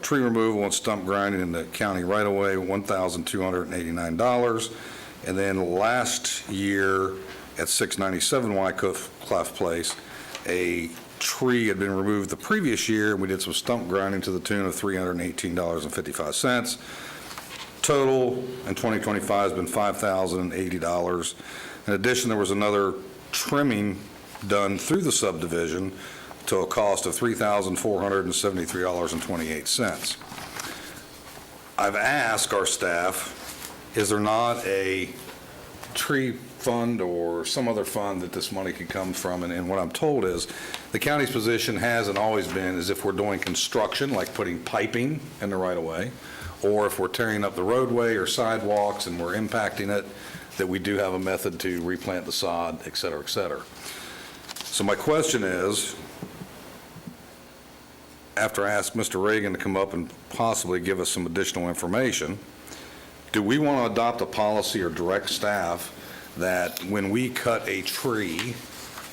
tree removal and stump grinding in the county right-of-way, $1,289. And then last year at 697 Wycliffe Place, a tree had been removed the previous year, and we did some stump grinding to the tune of $318.55. Total in 2025 has been $5,080. In addition, there was another trimming done through the subdivision to a cost of $3,473.28. I've asked our staff, is there not a tree fund or some other fund that this money could come from? And what I'm told is the county's position has and always been is if we're doing construction, like putting piping in the right-of-way, or if we're tearing up the roadway or sidewalks and we're impacting it, that we do have a method to replant the sod, et cetera, et cetera. So my question is, after I ask Mr. Reagan to come up and possibly give us some additional information, do we want to adopt a policy or direct staff that when we cut a tree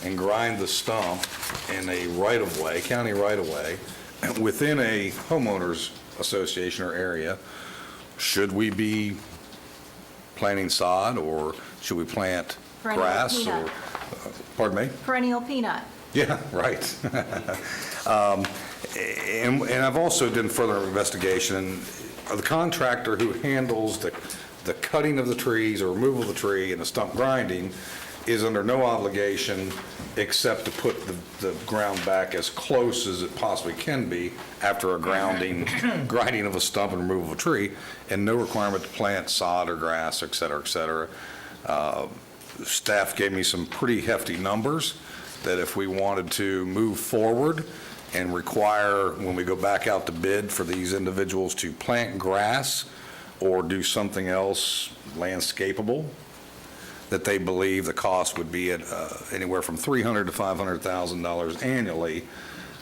and grind the stump in a right-of-way, county right-of-way, within a homeowners association or area, should we be planting sod or should we plant grass? Or, pardon me? Perennial peanut. Yeah, right. And I've also done further investigation, and the contractor who handles the cutting of the trees or removal of the tree and the stump grinding is under no obligation except to put the ground back as close as it possibly can be after a grinding of a stump and removal of a tree, and no requirement to plant sod or grass, et cetera, et cetera. staff gave me some pretty hefty numbers that if we wanted to move forward and require, when we go back out to bid, for these individuals to plant grass or do something else landscapable, that they believe the cost would be at anywhere from $300,000 to $500,000 annually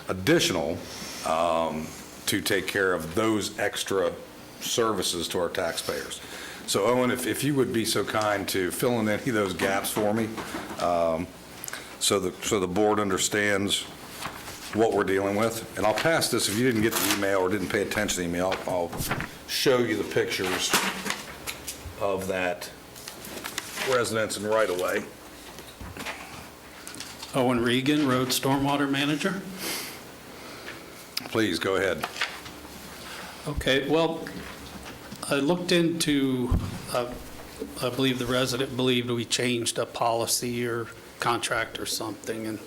additional to take care of those extra services to our taxpayers. So Owen, if you would be so kind to fill in any of those gaps for me, so the board understands what we're dealing with. And I'll pass this, if you didn't get the email or didn't pay attention to the email, I'll show you the pictures of that residence and right-of-way. Owen Regan, Road Stormwater Manager. Please, go ahead. Okay, well, I looked into, I believe the resident believed we changed a policy or contract or something, and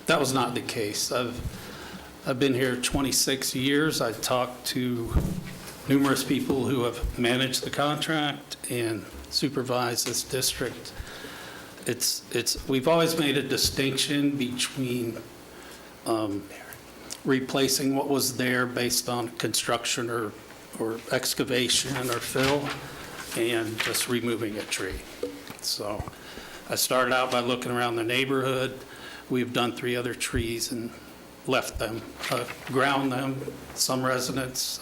that was not the case. I've been here 26 years. I talked to numerous people who have managed the contract and supervised this district. We've always made a distinction between replacing what was there based on construction or excavation or fill, and just removing a tree. So I started out by looking around the neighborhood. We've done 3 other trees and left them, ground them. Some residents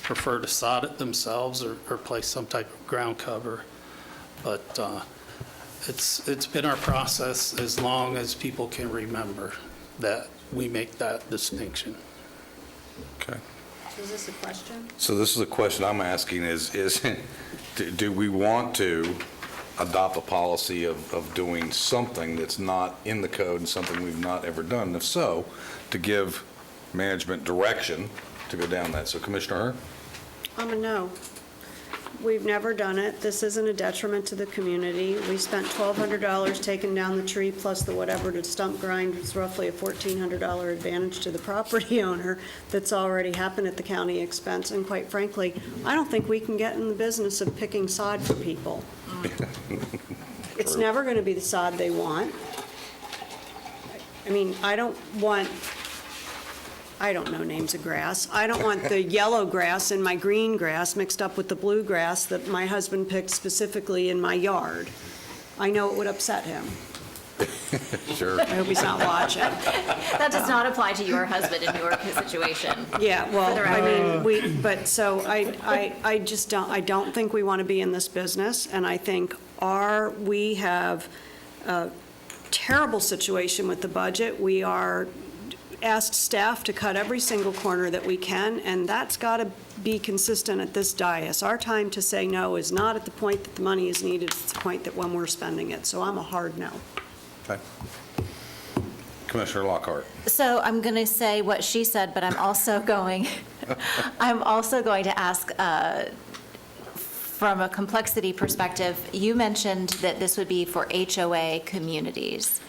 prefer to sod it themselves or place some type of ground cover. But it's been our process as long as people can remember that we make that distinction. Okay. Is this a question? So this is a question I'm asking is do we want to adopt a policy of doing something that's not in the code and something we've not ever done? And if so, to give management direction to go down that. So Commissioner Hur? I'm a no. We've never done it. This isn't a detriment to the community. We spent $1,200 taking down the tree plus the whatever to stump grind. It's roughly a $1,400 advantage to the property owner that's already happened at the county expense. And quite frankly, I don't think we can get in the business of picking sod for people. It's never going to be the sod they want. I mean, I don't know names of grass. I don't want the yellow grass and my green grass mixed up with the blue grass that my husband picked specifically in my yard. I know it would upset him. Sure. I hope he's not watching. That does not apply to your husband in your situation. Yeah, well, For the I record. mean, I just don't think we want to be in this business, and I think we have a terrible situation with the budget. We are asked staff to cut every single corner that we can, and that's got to be consistent at this dais. Our time to say no is not at the point that the money is needed, it's the point that when we're spending it. So I'm a hard no. Okay. Commissioner Lockhart. So I'm going to say what she said, but I'm also going to ask, from a complexity perspective, you mentioned that this would be for HOA communities.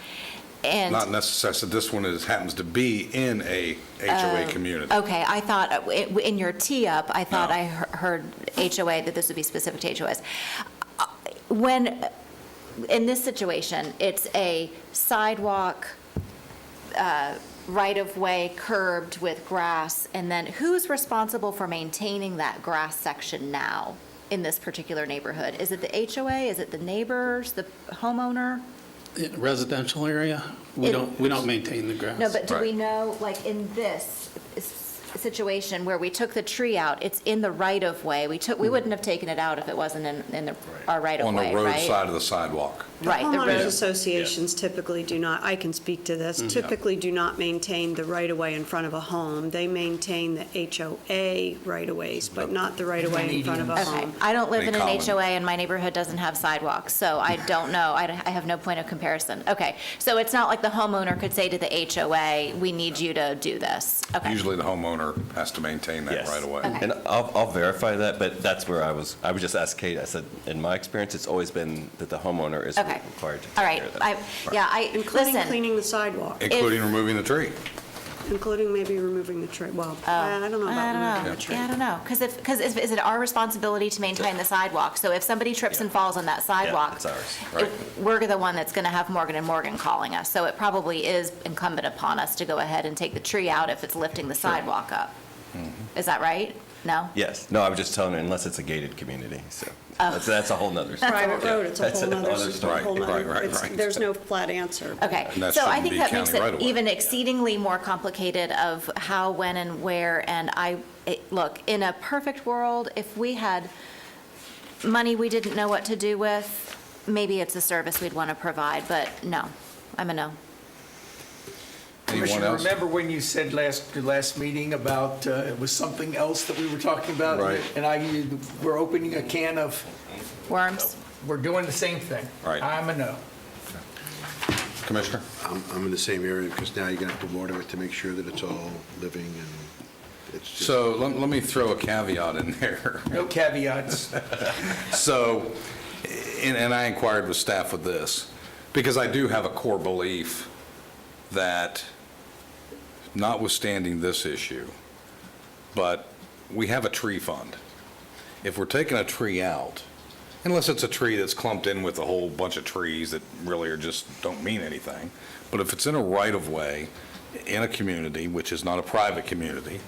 And Not necessarily, so this one happens to be in a HOA community. okay, I thought, in your tee-up, I thought No. I heard HOA, that this would be specific to HOAs. When, in this situation, it's a sidewalk, right-of-way curbed with grass, and then who's responsible for maintaining that grass section now in this particular neighborhood? Is it the HOA? Is it the neighbors, the homeowner? Residential area, we don't maintain the grass. No, but do we Right. know, like in this situation where we took the tree out, it's in the right-of-way. We wouldn't have taken it out if it wasn't in our On right-of-way, the road right? side of the sidewalk. Right, the Homeowners road. associations typically do not, I can speak to this, typically do not maintain the right-of-way in front of a home. They maintain the HOA right-of-ways, but not the right-of-way in front of a Okay, home. I don't live in an Common. HOA and my neighborhood doesn't have sidewalks, so I don't know. I have no point of comparison. Okay, so it's not like the homeowner could say to the HOA, we need you to do this. Okay. Usually the homeowner has to maintain that Yes. right away. Okay. And I'll verify that, but that's where I was just asked Kate, I said, in my experience, it's always been that the homeowner is Okay. required to take All right, care of that. Including listen, cleaning the sidewalk. Including removing the tree. Including maybe removing the tree, well, I don't know about removing the tree. Yeah, I don't know, because is it our responsibility to maintain the sidewalk? So if somebody trips and falls on that sidewalk, it's ours, right. we're the one that's going to have Morgan & Morgan calling us. So it probably is incumbent upon us to go ahead and take the tree out if it's lifting the sidewalk up. Is that right? No? Yes. No, I was just telling you, unless it's a gated community, so that's a whole nother story. Private road, it's a That's whole nother, another story. Right. there's no flat answer. Okay, And that so I shouldn't think be that makes county it right-of-way. even exceedingly more complicated of how, when, and where, and look, in a perfect world, if we had money we didn't know what to do with, maybe it's a service we'd want to provide, but no, I'm a no. Anyone Commissioner, else? remember when you said last meeting about, it was something else that we were talking about? Right. And we're opening a can of, Worms? we're doing the same thing. Right. I'm a no. Commissioner? I'm in the same area because now you're going to have to water it to make sure that it's all living and it's just. So let me throw a caveat in there. No caveats. So, and I inquired with staff with this, because I do have a core belief that, notwithstanding this issue, but we have a tree fund. If we're taking a tree out, unless it's a tree that's clumped in with a whole bunch of trees that really are just don't mean anything, but if it's in a right-of-way in a community, which is not a private community,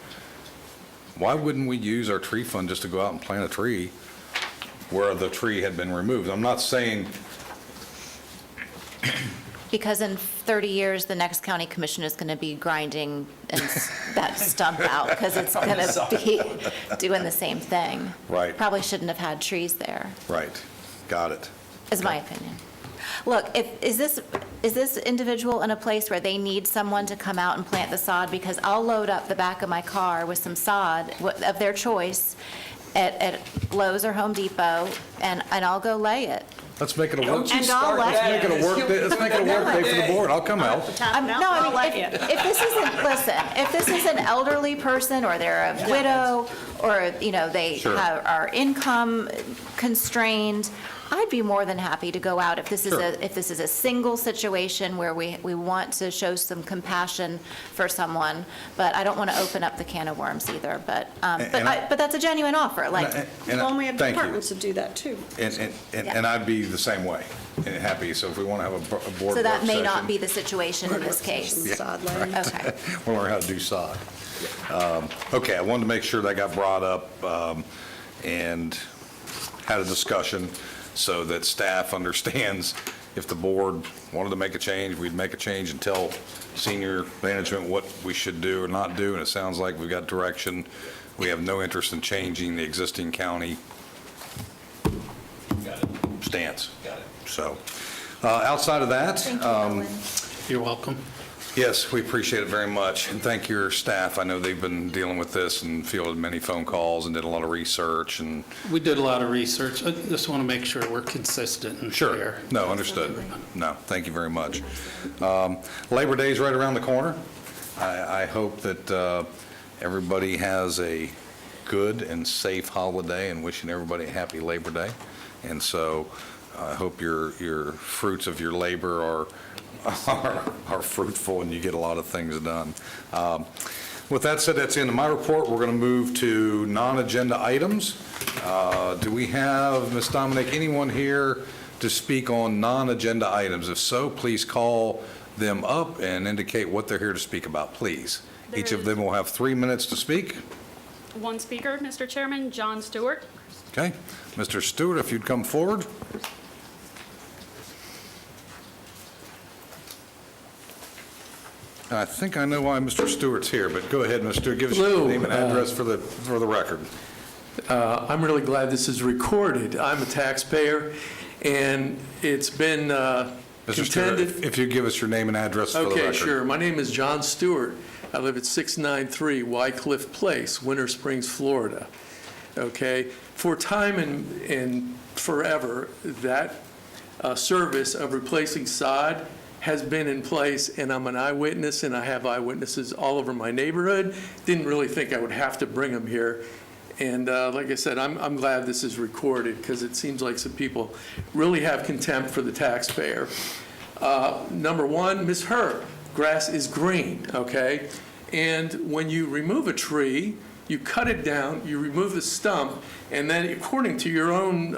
why wouldn't we use our tree fund just to go out and plant a tree where the tree had been removed? I'm not saying, Because in 30 years, the next county commission is going to be grinding that stump out, because it's going to be doing the same thing. Right. Probably shouldn't have had trees there, right, got it. is my opinion. Look, is this individual in a place where they need someone to come out and plant the sod? Because I'll load up the back of my car with some sod of their choice at Lowe's or Home Depot, and I'll go lay it. Let's make it a work. And I'll let Let's make it a work day. Let's make it a work day for the board. I'll come out. If this isn't, listen, if this is an elderly person, or they're a widow, or, they Sure. are income constrained, I'd be more than happy to go out if this is Sure. if this is a single situation where we want to show some compassion for someone, but I don't want to open up the can of worms either, but that's a genuine offer, like. Well, we have Thank you. departments that do that too. And I'd be the same way, and happy, so if we want to have a board work So that may session, not be the situation in this case. Sod laying. Okay. we'll learn how to do sod. Okay, I wanted to make sure that got brought up and had a discussion so that staff understands if the board wanted to make a change, we'd make a change and tell senior management what we should do or not do, and it sounds like we've got direction. We have no interest in changing the existing county stance. Got it. So, outside of that, Thank you, Owen. You're welcome. yes, we appreciate it very much, and thank your staff. I know they've been dealing with this and fielded many phone calls and did a lot of research and. We did a lot of research. I just want to make sure we're consistent and fair. Sure. No, understood. No, thank you very much. Labor Day is right around the corner. I hope that everybody has a good and safe holiday, and wishing everybody a happy Labor Day. And so I hope your fruits of your labor are fruitful and you get a lot of things done. With that said, that's the end of my report. We're going to move to non-agenda items. Do we have, Ms. Dominic, anyone here to speak on non-agenda items? If so, please call them up and indicate what they're here to speak about, please. Each of them will have 3 minutes to speak. One speaker, Mr. Chairman, John Stewart. Okay. Mr. Stewart, if you'd come forward. I think I know why Mr. Stewart's here, but go ahead, Mr. Stewart. Give us your Hello, name and address for the record. I'm really glad this is recorded. I'm a taxpayer, and it's been Mr. Stewart, contended. if you give us your name and address for the record. Okay, sure. My name is John Stewart. I live at 693 Wycliffe Place, Winter Springs, Florida. Okay, for time and forever, that service of replacing sod has been in place, and I'm an eyewitness, and I have eyewitnesses all over my neighborhood. Didn't really think I would have to bring them here. And like I said, I'm glad this is recorded, because it seems like some people really have contempt for the taxpayer. Number one, Ms. Herb, grass is green, okay? And when you remove a tree, you cut it down, you remove the stump, and then according to your own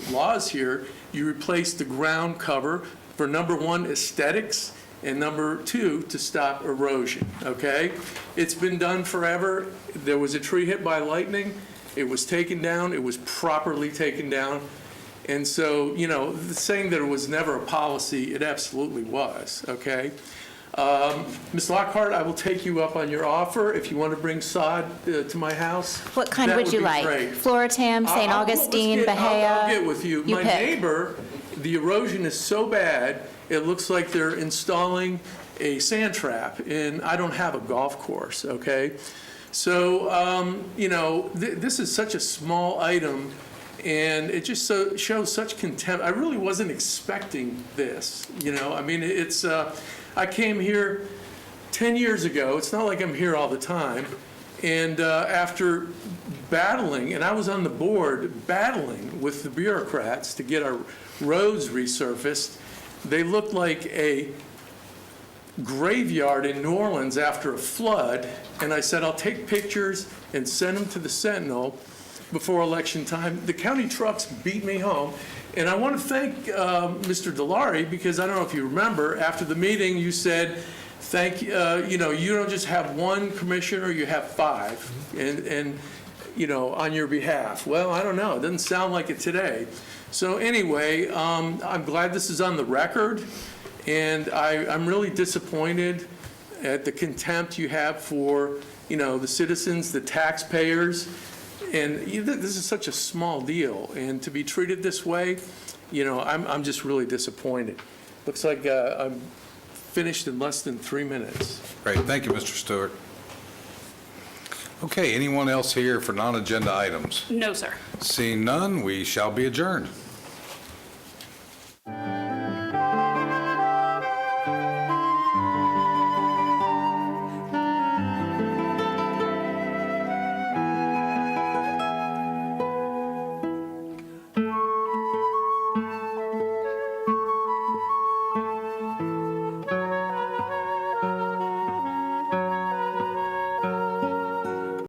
laws here, you replace the ground cover for number one, aesthetics, and number two, to stop erosion, okay? It's been done forever. There was a tree hit by lightning. It was taken down. It was properly taken down. And so, you know, saying that it was never a policy, it absolutely was, okay? Ms. Lockhart, I will take you up on your offer. If you want to bring sod to my house, What kind that would you be like? great. Floratam, St. Augustine, Bahia? I'll get with you. You My pick. neighbor, the erosion is so bad, it looks like they're installing a sand trap, and I don't have a golf course, okay? So, you know, this is such a small item, and it just shows such contempt. I really wasn't expecting this, you know? I mean, it's, I came here 10 years ago. It's not like I'm here all the time. And after battling, and I was on the board battling with the bureaucrats to get our roads resurfaced, they looked like a graveyard in New Orleans after a flood. And I said, I'll take pictures and send them to the Sentinel before election time. The county trucks beat me home. And I want to thank Mr. Delary, because I don't know if you remember, after the meeting, you said, you know, you don't just have one commissioner, you have five, and you know, on your behalf. Well, I don't know. It doesn't sound like it today. So anyway, I'm glad this is on the record, and I'm really disappointed at the contempt you have for, you know, the citizens, the taxpayers. And this is such a small deal, and to be treated this way, you know, I'm just really disappointed. Looks like I'm finished in less than 3 minutes. Great, thank you, Mr. Stewart. Okay, anyone else here for non-agenda items? No, sir. Seeing none, we shall be adjourned.